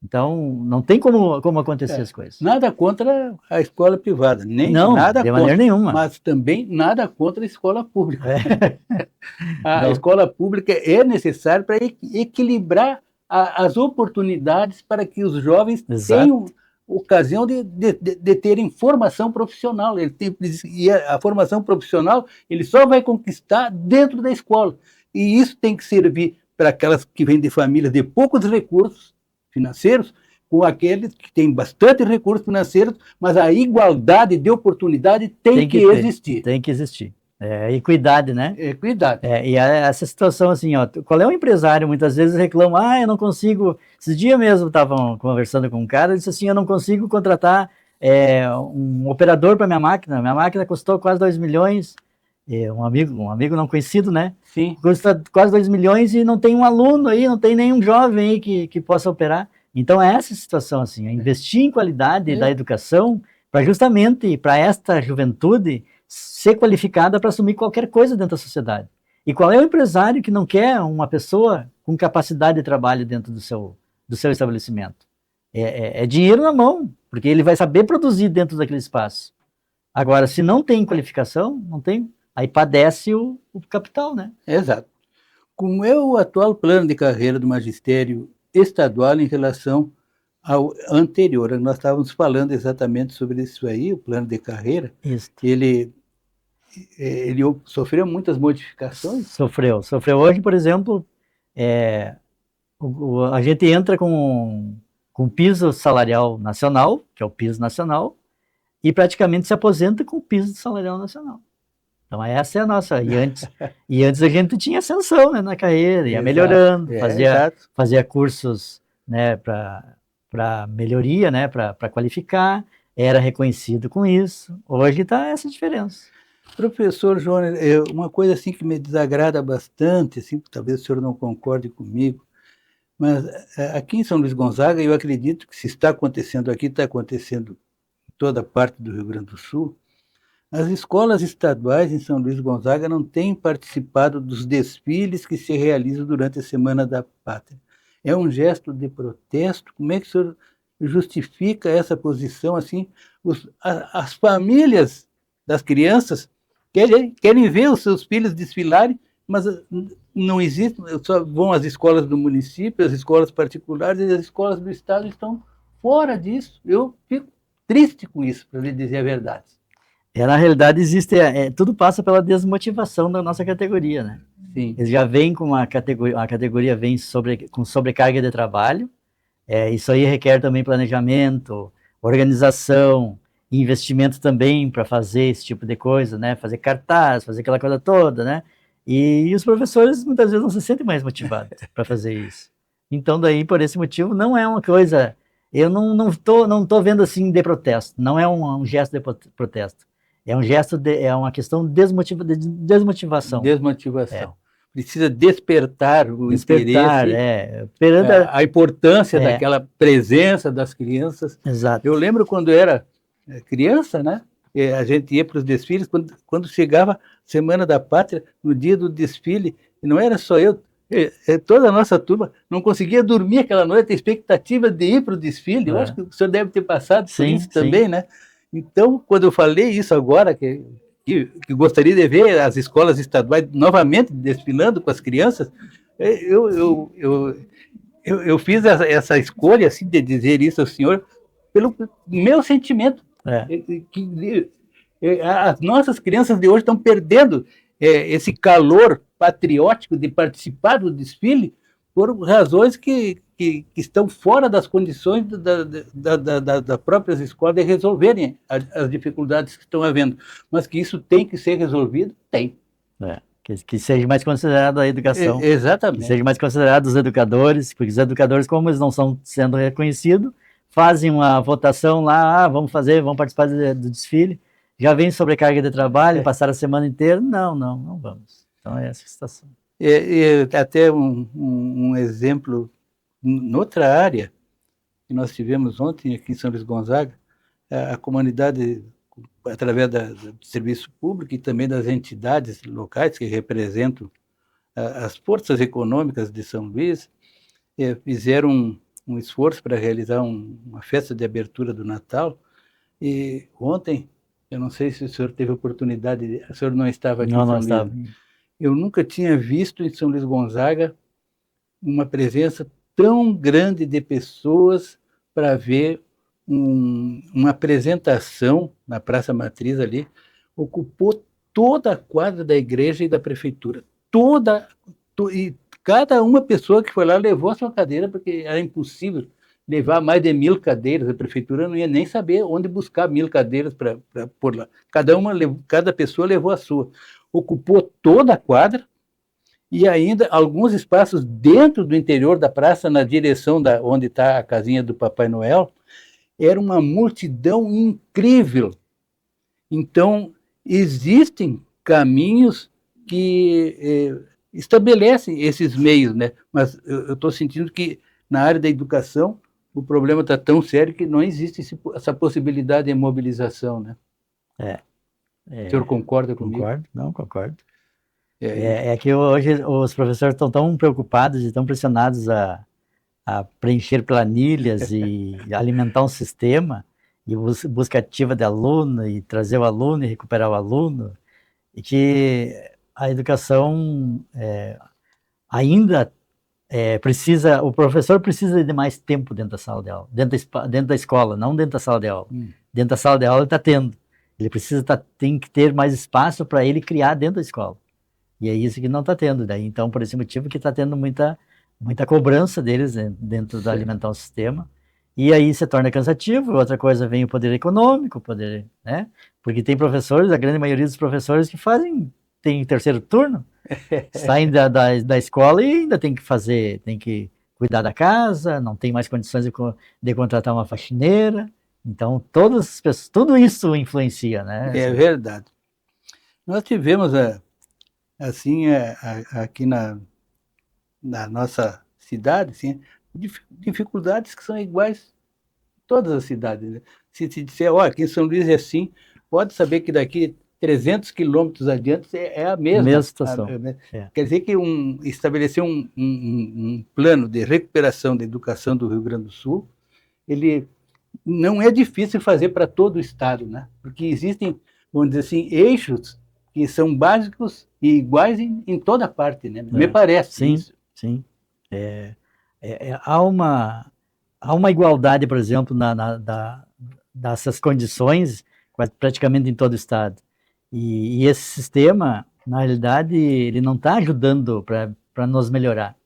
Então, não tem como acontecer as coisas. Nada contra a escola privada, não, nada de maneira nenhuma. Mas também nada contra a escola pública. A escola pública é necessária para equilibrar as oportunidades para que os jovens tenham ocasião de terem formação profissional. E a formação profissional ele só vai conquistar dentro da escola. E isso tem que servir para aquelas que vêm de famílias de poucos recursos financeiros, com aqueles que têm bastante recursos financeiros, mas a igualdade de oportunidade tem que existir. Tem que existir. Equidade, né? Equidade. E essa situação assim, ó, qual é o empresário? Muitas vezes reclama, eu não consigo. Esses dias mesmo estavam conversando com um cara, disse assim, eu não consigo contratar um operador para minha máquina custou quase 2 milhões. Um amigo não conhecido, né? Sim. Custa quase 2 milhões e não tem um aluno aí, não tem nenhum jovem aí que possa operar. Então, é essa situação, assim, investir em qualidade da educação para justamente para esta juventude ser qualificada para assumir qualquer coisa dentro da sociedade. E qual é o empresário que não quer uma pessoa com capacidade de trabalho dentro do seu estabelecimento? É dinheiro na mão, porque ele vai saber produzir dentro daquele espaço. Agora, se não tem qualificação, não tem... Aí padece o capital, né? Exato. Como é o atual plano de carreira do magistério estadual em relação ao anterior? Nós estávamos falando exatamente sobre isso aí, o plano de carreira. Isso. Ele sofreu muitas modificações? Sofreu. Hoje, por exemplo, a gente entra com piso salarial nacional, que é o piso nacional, e praticamente se aposenta com o piso salarial nacional. Então, essa é a nossa. E antes a gente tinha ascensão, né, na carreira, ia melhorando, fazia cursos, né, para melhoria, né, para qualificar, era reconhecido com isso. Hoje está essa diferença. Professor João, uma coisa assim que me desagrada bastante, assim, talvez o senhor não concorde comigo, mas aqui em São Luís Gonzaga, eu acredito que se está acontecendo aqui, está acontecendo em toda parte do Rio Grande do Sul. As escolas estaduais em São Luís Gonzaga não têm participado dos desfiles que se realizam durante a Semana da Pátria. É um gesto de protesto? Como é que o senhor justifica essa posição? Assim, as famílias das crianças querem ver os seus filhos desfilarem, mas não existe, só vão às escolas do município, as escolas particulares, e as escolas do estado estão fora disso. Eu fico triste com isso, para lhe dizer a verdade. Na realidade, tudo passa pela desmotivação da nossa categoria, né? Sim. Eles já vêm com a categoria vem com sobrecarga de trabalho, isso aí requer também planejamento, organização, investimento também para fazer esse tipo de coisa, né? Fazer cartaz, fazer aquela coisa toda, né? E os professores muitas vezes não se sentem mais motivados para fazer isso. Então, daí, por esse motivo, não é uma coisa... Eu não tô vendo assim de protesto, não é um gesto de protesto. É um gesto, é uma questão de desmotivação. Desmotivação. Precisa despertar o interesse, a importância daquela presença das crianças. Exato. Eu lembro quando era criança, né? A gente ia para os desfiles, quando chegava a Semana da Pátria, no dia do desfile, E não era só eu, toda a nossa turma não conseguia dormir aquela noite, a expectativa de ir para o desfile. Eu acho que o senhor deve ter passado por Sim, isso também, sim. né? Então, quando eu falei isso agora, que gostaria de ver as escolas estaduais novamente desfilando com as crianças, eu, eu, eu, eu fiz essa escolha assim, de dizer isso ao senhor pelo meu sentimento. É. Que as nossas crianças de hoje estão perdendo esse calor patriótico de participar do desfile por razões que estão fora das condições das próprias escolas de resolverem as dificuldades que estão havendo. Mas que isso tem que ser resolvido, tem. Que seja mais considerado a educação. Exatamente. Que seja mais considerado os educadores, porque os educadores, como eles não estão sendo reconhecidos, fazem uma votação lá, vamos participar do desfile, já vem sobrecarga de trabalho, passar a semana inteira, não vamos. Então é essa a situação. Até um exemplo, noutra área, que nós tivemos ontem aqui em São Luís Gonzaga, a comunidade, através do serviço público e também das entidades locais que representam as forças econômicas de São Luís, fizeram um esforço para realizar uma festa de abertura do Natal. E ontem, eu não sei se o senhor teve oportunidade, o senhor não estava aqui em São Luís. Eu nunca tinha visto em São Luís Gonzaga uma presença tão grande de pessoas para ver uma apresentação na Praça Matriz ali. Ocupou toda a quadra da igreja e da prefeitura. E cada uma pessoa que foi lá levou a sua cadeira, porque era impossível levar mais de 1.000 cadeiras. A prefeitura não ia nem saber onde buscar 1.000 cadeiras para pôr lá. Cada pessoa levou a sua. Ocupou toda a quadra e ainda alguns espaços dentro do interior da praça, na direção onde está a casinha do Papai Noel. Era uma multidão incrível. Então, existem caminhos que estabelecem esses meios, né? Mas eu estou sentindo que na área da educação o problema está tão sério que não existe essa possibilidade de mobilização, né? O senhor concorda comigo? Concordo. É que hoje os professores estão tão preocupados e tão pressionados a preencher planilhas e alimentar um sistema, e busca ativa de aluno, e trazer o aluno e recuperar o aluno, e que a educação ainda precisa, o professor precisa de mais tempo dentro da sala de aula, dentro da escola, não dentro da sala de aula. Dentro da sala de aula ele está tendo. Ele tem que ter mais espaço para ele criar dentro da escola. E é isso que não está tendo. Daí, então, por esse motivo que está tendo muita cobrança deles dentro da alimentar o sistema. E aí se torna cansativo. Outra coisa, vem o poder econômico, né? Porque tem professores, a grande maioria dos professores que tem terceiro turno, saem da escola e ainda tem que cuidar da casa, não tem mais condições de contratar uma faxineira. Então, tudo isso influencia, né? É verdade. Nós tivemos, assim, aqui na nossa cidade, assim, dificuldades que são iguais em todas as cidades, né? Se disser, aqui em São Luís é assim, pode saber que daqui 300 quilômetros adiante é a mesma situação. Quer dizer que estabelecer um plano de recuperação da educação do Rio Grande do Sul, ele não é difícil fazer para todo o estado, né? Porque existem, vamos dizer assim, eixos que são básicos e iguais em toda parte, né? Me parece. Sim, isso. Sim. Há uma igualdade, por exemplo, dessas condições praticamente em todo o estado. E esse sistema, na realidade, ele não está ajudando para nos melhorar.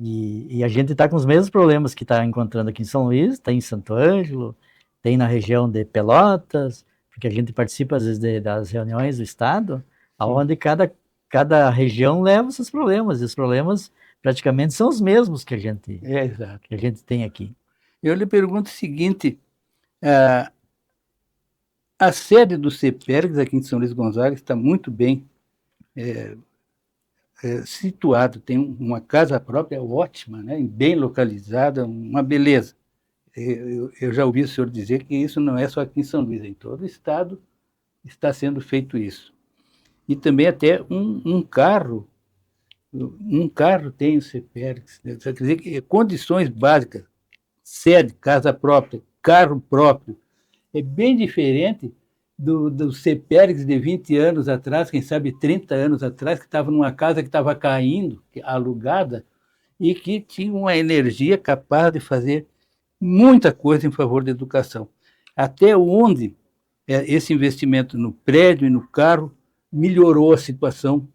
E a gente está com os mesmos problemas que está encontrando aqui em São Luís, tem em Santo Ângelo, tem na região de Pelotas, porque a gente participa, às vezes, das reuniões do estado, onde cada região leva os seus problemas, e os problemas praticamente são os mesmos que a gente tem aqui. Eu lhe pergunto o seguinte, a sede do CEPERGS aqui em São Luís Gonzaga está muito bem situado, tem uma casa própria ótima, né, bem localizada, uma beleza. Eu já ouvi o senhor dizer que isso não é só aqui em São Luís, em todo o estado está sendo feito isso. E também até um carro Um carro tem o CPERIX, né? Quer dizer que condições básicas, sede, casa própria, carro próprio, é bem diferente do CPERIX de 20 anos atrás, quem sabe 30 anos atrás, que estava numa casa que estava caindo, alugada, e que tinha uma energia capaz de fazer muita coisa em favor da educação. Até onde esse investimento no prédio e no carro melhorou a situação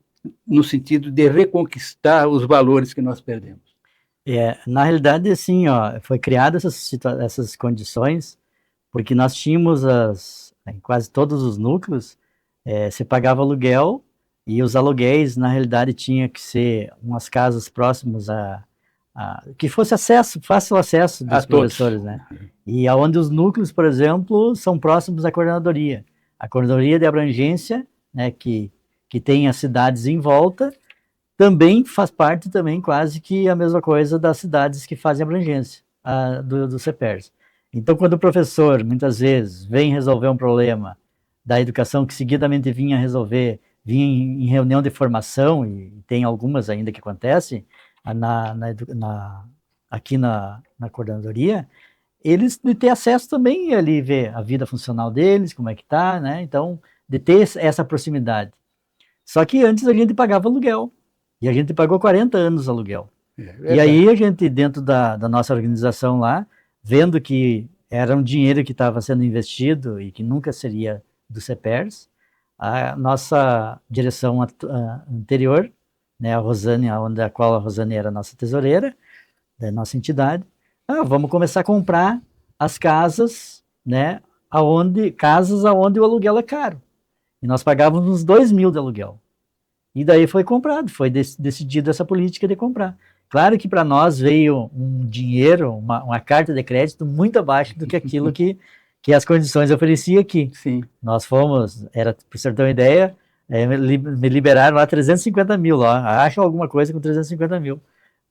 no sentido de reconquistar os valores que nós perdemos. Na realidade, assim, ó, foi criada essas condições porque nós tínhamos em quase todos os núcleos, você pagava aluguel e os aluguéis, na realidade, tinha que ser umas casas próximas que fosse fácil acesso dos professores, né? E aonde os núcleos, por exemplo, são próximos à coordenadoria. A coordenadoria de abrangência, né, que tem as cidades em volta, também faz parte também quase que a mesma coisa das cidades que fazem abrangência do CPERS. Então, quando o professor, muitas vezes, vem resolver um problema da educação que seguidamente vinha em reunião de formação, e tem algumas ainda que acontecem aqui na coordenadoria, eles de ter acesso também ali, ver a vida funcional deles, como é que tá, né? Então, de ter essa proximidade. Só que antes a gente pagava aluguel, e a gente pagou 40 anos aluguel. E aí a gente, dentro da nossa organização lá, vendo que era um dinheiro que estava sendo investido e que nunca seria do CPERS, a nossa direção anterior, né, a Rosane, a qual a Rosane era a nossa tesoureira, da nossa entidade, vamos começar a comprar as casas, né, casas aonde o aluguel é caro. E nós pagávamos uns 2.000 de aluguel. E daí foi comprado, foi decidido essa política de comprar. Claro que para nós veio um dinheiro, uma carta de crédito muito abaixo do que aquilo que as condições ofereciam aqui. Sim. Nós fomos, para você ter uma ideia, me liberaram lá 350 mil, acham alguma coisa com 350 mil.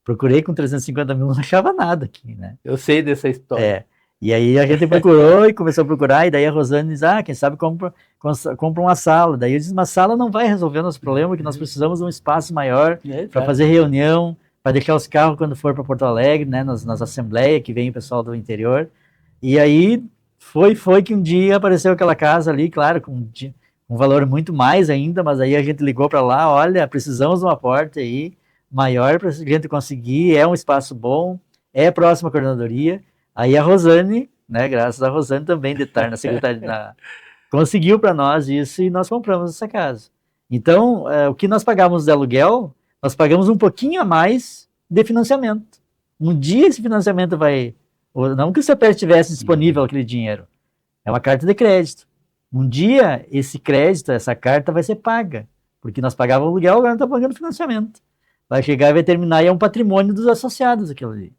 Procurei com 350 mil, não achava nada aqui, né? Eu sei dessa história. E aí a gente procurou e começou a procurar, e daí a Rosane diz, quem sabe compra uma sala. Daí eu disse, uma sala não vai resolver nosso problema, que nós precisamos de um espaço maior para fazer reunião, para deixar os carros quando for para Porto Alegre, né, nas assembleias, que vem o pessoal do interior. E aí foi que um dia apareceu aquela casa ali, claro, com um valor muito mais ainda, mas aí a gente ligou para lá, olha, precisamos de uma porta aí maior para a gente conseguir, é um espaço bom, é próximo à coordenadoria. Aí a Rosane, né, graças a Rosane também de estar na secretaria, conseguiu para nós isso e nós compramos essa casa. Então, o que nós pagávamos de aluguel, nós pagamos um pouquinho a mais de financiamento. Um dia esse financiamento não que o CPERS tivesse disponível aquele dinheiro, é uma carta de crédito. Um dia esse crédito, essa carta vai ser paga, porque nós pagávamos aluguel, agora não está pagando financiamento. Vai chegar e vai terminar e é um patrimônio dos associados aquilo ali.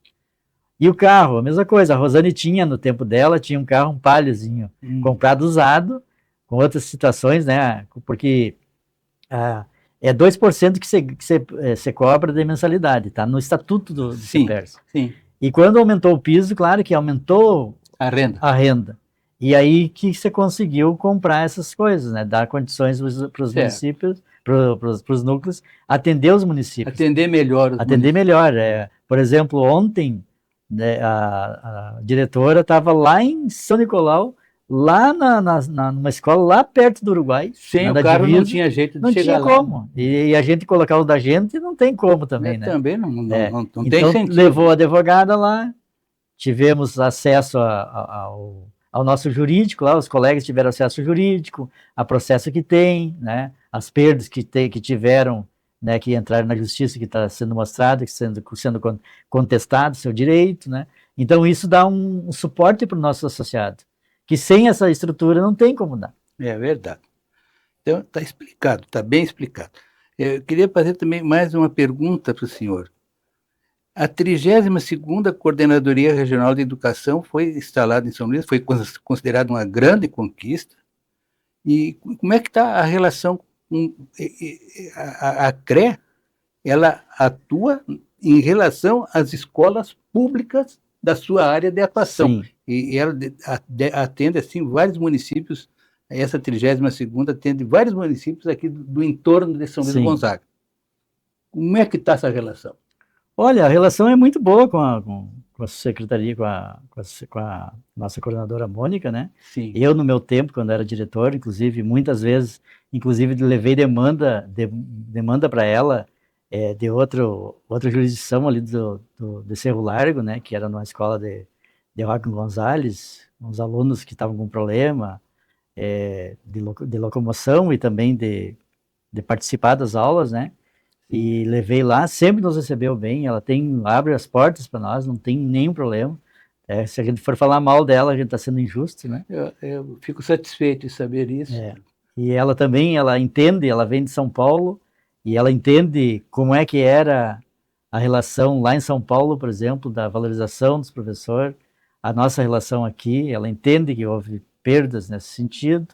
E o carro, a mesma coisa, a Rosane tinha no tempo dela, tinha um carro, um Paliozinho, comprado usado, com outras situações, né, porque é 2% que você cobra de mensalidade, tá no estatuto do CPERS. Sim. E quando aumentou o piso, claro que aumentou a renda. E aí que você conseguiu comprar essas coisas, né, dar condições para os municípios, para os núcleos, atender os municípios. Atender melhor. Por exemplo, ontem, né, a diretora estava lá em São Nicolau, lá numa escola lá perto do Uruguai. Sem o carro divisa, não tinha jeito de chegar lá. Não tinha como. E a gente colocar o da gente não tem como também, né? Também não então, tem sentido. Levou a advogada lá, tivemos acesso ao nosso jurídico lá, os colegas tiveram acesso jurídico, a processo que tem, né? As perdas que tiveram, né, que entraram na justiça, que está sendo mostrado, que sendo contestado seu direito, né? Então isso dá um suporte para o nosso associado, que sem essa estrutura não tem como dar. É verdade. Então está explicado, está bem explicado. Eu queria fazer também mais uma pergunta para o senhor. A 32ª Coordenadoria Regional de Educação foi instalada em São Luís, foi considerada uma grande conquista. E como é que está a relação com a CRE? Ela atua em relação às escolas públicas da sua área de atuação. Sim. E ela atende assim vários municípios. Essa 32ª atende vários municípios aqui do entorno de São Luís Gonzaga. Como é que está essa relação? Olha, a relação é muito boa com a secretaria, com a nossa coordenadora Mônica, né? Sim. Eu, no meu tempo, quando era diretor, inclusive, muitas vezes, inclusive, levei demanda para ela de outra jurisdição ali de Cerro Largo, né? Que era numa escola de Joaquim Gonzalez, uns alunos que estavam com problema de locomoção e também de participar das aulas, né? E levei lá, sempre nos recebeu bem, ela abre as portas para nós, não tem nenhum problema. Se a gente for falar mal dela, a gente está sendo injusto, né? Eu fico satisfeito em saber isso. E ela também, ela entende, ela vem de São Paulo, e ela entende como é que era a relação lá em São Paulo, por exemplo, da valorização dos professores, a nossa relação aqui, ela entende que houve perdas nesse sentido,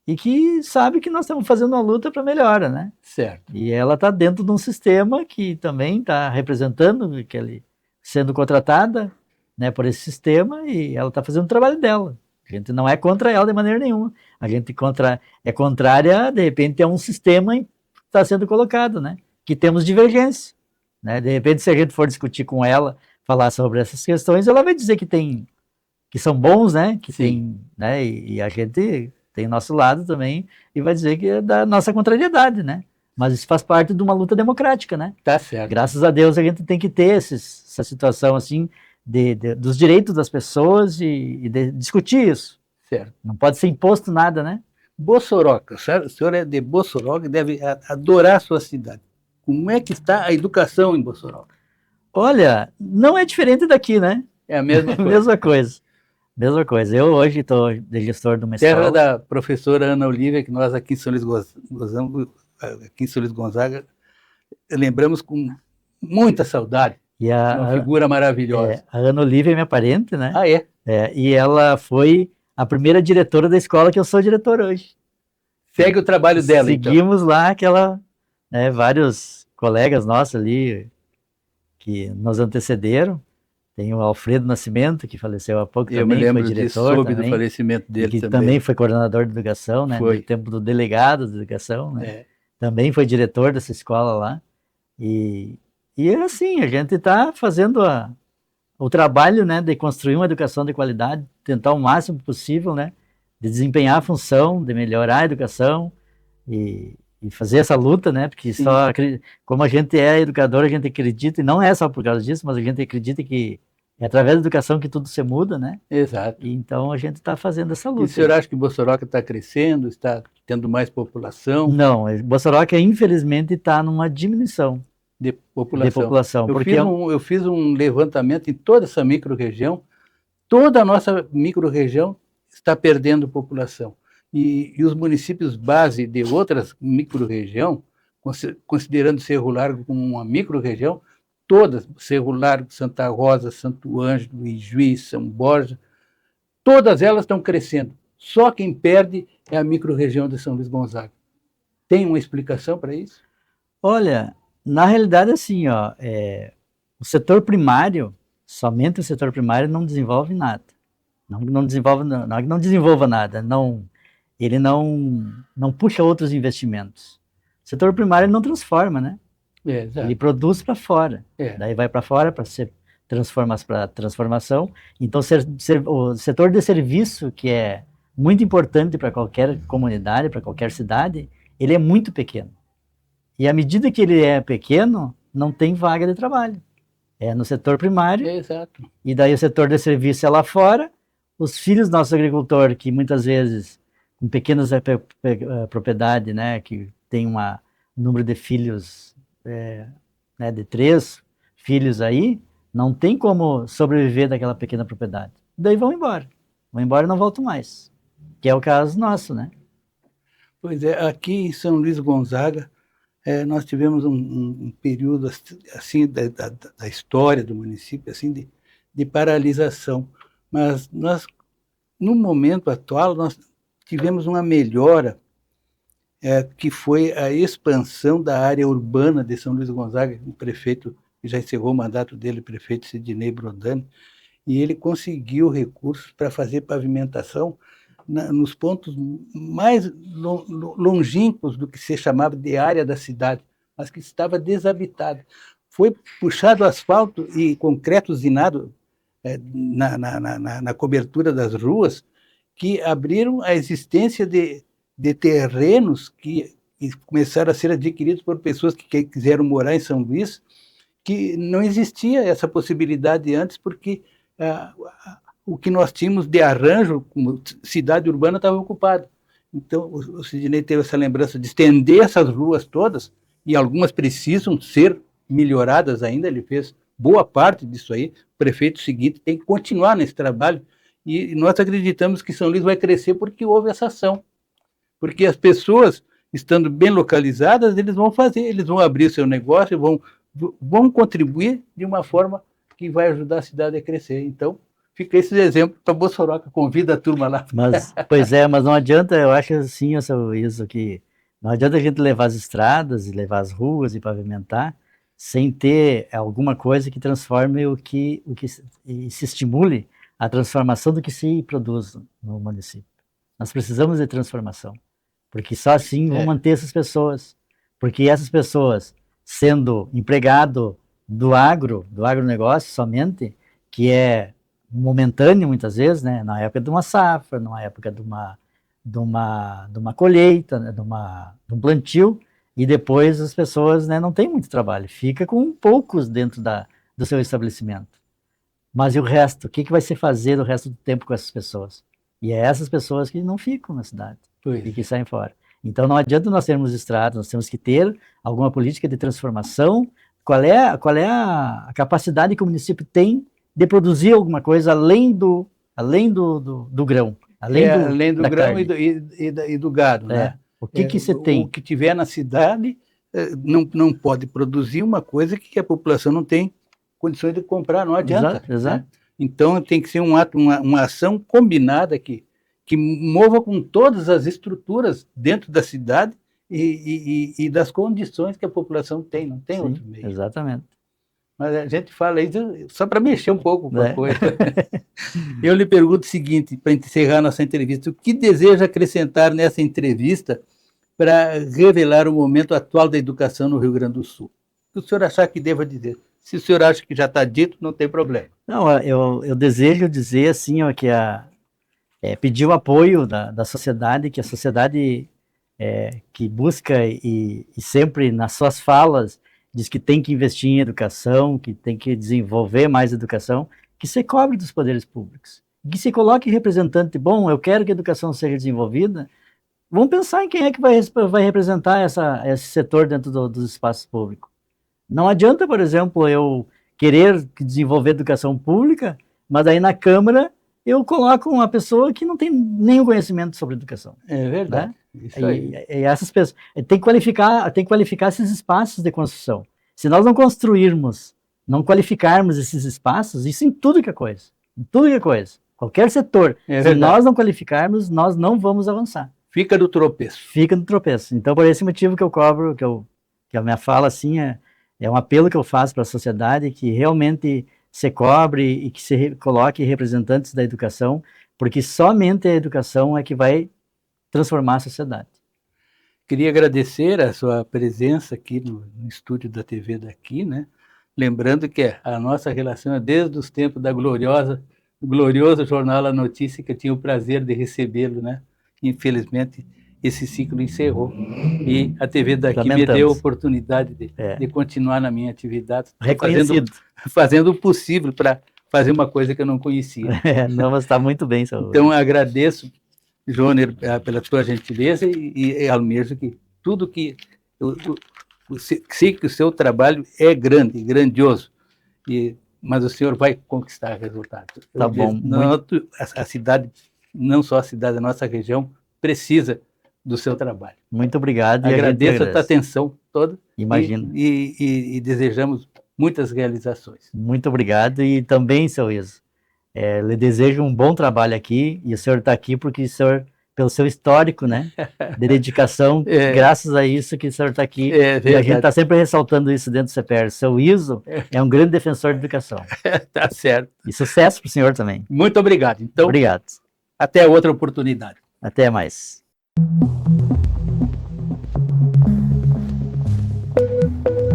e que sabe que nós estamos fazendo uma luta para melhora, né? Certo. E ela está dentro de um sistema que também está representando, sendo contratada, né, por esse sistema, e ela está fazendo o trabalho dela. A gente não é contra ela de maneira nenhuma. A gente é contrária, de repente, a um sistema que está sendo colocado, né? Que temos divergência. Né? De repente, se a gente for discutir com ela, falar sobre essas questões, ela vai dizer que são bons, né? Que tem, né? E a gente tem nosso lado também, e vai dizer que é da nossa contrariedade, né? Mas isso faz parte de uma luta democrática, né? Tá certo. Graças a Deus a gente tem que ter essa situação assim dos direitos das pessoas e de discutir isso. Certo. Não pode ser imposto nada, né? Bossoroca, o senhor é de Bossoroca e deve adorar a sua cidade. Como é que está a educação em Bossoroca? Olha, não é diferente daqui, né? É a mesma coisa. Mesma coisa. Mesma coisa. Eu hoje estou de gestor do mestrado. Terra da professora Ana Olívia, que nós aqui em São Luís Gonzaga, lembramos com muita saudade. Uma figura maravilhosa. A Ana Olívia é minha parente, né? Ah, é? E ela foi a primeira diretora da escola que eu sou diretor hoje. Segue o trabalho dela, Seguimos lá vários colegas nossos ali que nos antecederam. Tem o Alfredo Nascimento, que faleceu há pouco também, me lembro foi diretor soube do falecimento dele que também foi coordenador de educação, né? No tempo do delegado de educação, né? Também foi diretor dessa escola lá. E assim, a gente está fazendo o trabalho, né, de construir uma educação de qualidade, tentar o máximo possível, né, de desempenhar a função, de melhorar a educação e fazer essa luta, né, porque como a gente é educador, a gente acredita, e não é só por causa disso, mas a gente acredita que é através da educação que tudo se muda, né? Exato. E então a gente está fazendo essa luta. E o senhor acha que Bossoroca está crescendo, está tendo mais população? Não, Bossoroca infelizmente está numa diminuição de população. Eu fiz um levantamento em toda essa microrregião, toda a nossa microrregião está perdendo população. E os municípios base de outras microrregiões, considerando Cerro Largo como uma microrregião, todas, Cerro Largo, Santa Rosa, Santo Ângelo, Ijuí, São Borja, todas elas estão crescendo. Só quem perde é a microrregião de São Luís Gonzaga. Tem uma explicação para isso? Olha, na realidade, assim, o setor primário, somente o setor primário não desenvolve nada. Não desenvolva nada. Ele não puxa outros investimentos. O setor primário não transforma, né? Ele produz para fora. Daí vai para fora para ser transformação. Então, o setor de serviço, que é muito importante para qualquer comunidade, para qualquer cidade, ele é muito pequeno. E à medida que ele é pequeno, não tem vaga de trabalho. É no setor primário. Exato. E daí o setor de serviço é lá fora. Os filhos do nosso agricultor, que muitas vezes, com pequenas propriedades, né, que tem um número de filhos, né, de 3 filhos aí, não tem como sobreviver daquela pequena propriedade. Daí vão embora e não voltam mais. Que é o caso nosso, né? Pois é, aqui em São Luís Gonzaga, nós tivemos um período assim da história do município assim de paralisação, mas nós no momento atual nós tivemos uma melhora que foi a expansão da área urbana de São Luís Gonzaga. O prefeito já encerrou o mandato dele, o prefeito Sidney Brodani, e ele conseguiu recursos para fazer pavimentação nos pontos mais longínquos do que se chamava de área da cidade, mas que estava desabitada. Foi puxado asfalto e concreto usinado na cobertura das ruas, que abriram a existência de terrenos que começaram a ser adquiridos por pessoas que quiseram morar em São Luís, que não existia essa possibilidade antes, porque o que nós tínhamos de arranjo, como cidade urbana, estava ocupado. Então, o Sidney teve essa lembrança de estender essas ruas todas, e algumas precisam ser melhoradas ainda, ele fez boa parte disso aí. O prefeito seguinte tem que continuar nesse trabalho, e nós acreditamos que São Luís vai crescer porque houve essa ação. Porque as pessoas, estando bem localizadas, eles vão abrir seu negócio, vão contribuir de uma forma que vai ajudar a cidade a crescer. Então, fica esse exemplo para Bossoroca, convida a turma lá. Pois é, mas não adianta, eu acho assim, isso que não adianta a gente levar as estradas e levar as ruas e pavimentar sem ter alguma coisa que transforme e se estimule a transformação do que se produz no município. Nós precisamos de transformação, porque só assim vão manter essas pessoas, porque essas pessoas, sendo empregado do agronegócio somente, que é momentâneo muitas vezes, né, na época de uma safra, na época de uma colheita, né, de um plantio, e depois as pessoas, né, não têm muito trabalho, fica com poucos dentro do seu estabelecimento. Mas e o resto? O que vai se fazer o resto do tempo com essas pessoas? E é essas pessoas que não ficam na cidade e que saem fora. Então não adianta nós termos estradas, nós temos que ter alguma política de transformação. Qual é a capacidade que o município tem de produzir alguma coisa além do grão? Além do grão e do gado. Né? O que você tem? O que tiver na cidade não pode produzir uma coisa que a população não tem condições de comprar, não adianta. Exato. Né? Então tem que ser uma ação combinada que mova com todas as estruturas dentro da cidade e das condições que a população tem, não tem outro meio. Exatamente. Mas a gente fala isso só para mexer um pouco com a coisa. Eu lhe pergunto o seguinte, para encerrar nossa entrevista, o que deseja acrescentar nessa entrevista para revelar o momento atual da educação no Rio Grande do Sul? O que o senhor achar que deva dizer? Se o senhor acha que já está dito, não tem problema. Não, eu desejo dizer assim, que pedir o apoio da sociedade, que a sociedade que busca e sempre nas suas falas diz que tem que investir em educação, que tem que desenvolver mais educação, que se cobre dos poderes públicos, que se coloque representante. Bom, eu quero que a educação seja desenvolvida, vamos pensar em quem é que vai representar esse setor dentro dos espaços públicos. Não adianta, por exemplo, eu querer desenvolver educação pública, mas aí na Câmara eu coloco uma pessoa que não tem nenhum conhecimento sobre educação. É verdade. Né? Isso aí. E essas pessoas tem que qualificar esses espaços de construção. Se nós não construirmos, não qualificarmos esses espaços, isso em tudo que é coisa. Em tudo que é coisa. Qualquer setor. Se nós não qualificarmos, nós não vamos avançar. Fica no tropeço. Fica no tropeço. Então, por esse motivo que eu cobro, que a minha fala assim é um apelo que eu faço para a sociedade, que realmente se cobre e que se coloque representantes da educação, porque somente a educação é que vai transformar a sociedade. Queria agradecer a sua presença aqui no estúdio da TV daqui, né? Lembrando que a nossa relação é desde os tempos da glorioso jornal A Notícia, que eu tinha o prazer de recebê-lo, né? Infelizmente, esse ciclo encerrou. E a TV daqui me deu a oportunidade de continuar na minha atividade, fazendo o possível para fazer uma coisa que eu não conhecia. Não, mas está muito bem, senhor. Então, agradeço, Joner, pela tua gentileza e almejo que tudo que... sei que o seu trabalho é grande, grandioso, mas o senhor vai conquistar resultados. Tá bom. A cidade, não só a cidade, a nossa região, precisa do seu trabalho. Muito obrigado. Agradeço a tua atenção toda. Imagino. E desejamos muitas realizações. Muito obrigado. E também, seu Iso, lhe desejo um bom trabalho aqui, e o senhor está aqui porque o senhor, pelo seu histórico, né, de dedicação, graças a isso que o senhor está aqui, e a gente está sempre ressaltando isso dentro do CPR. Seu Iso é um grande defensor de educação. Tá certo. E sucesso para o senhor também. Muito obrigado. Então, obrigado. Até outra oportunidade. Até mais.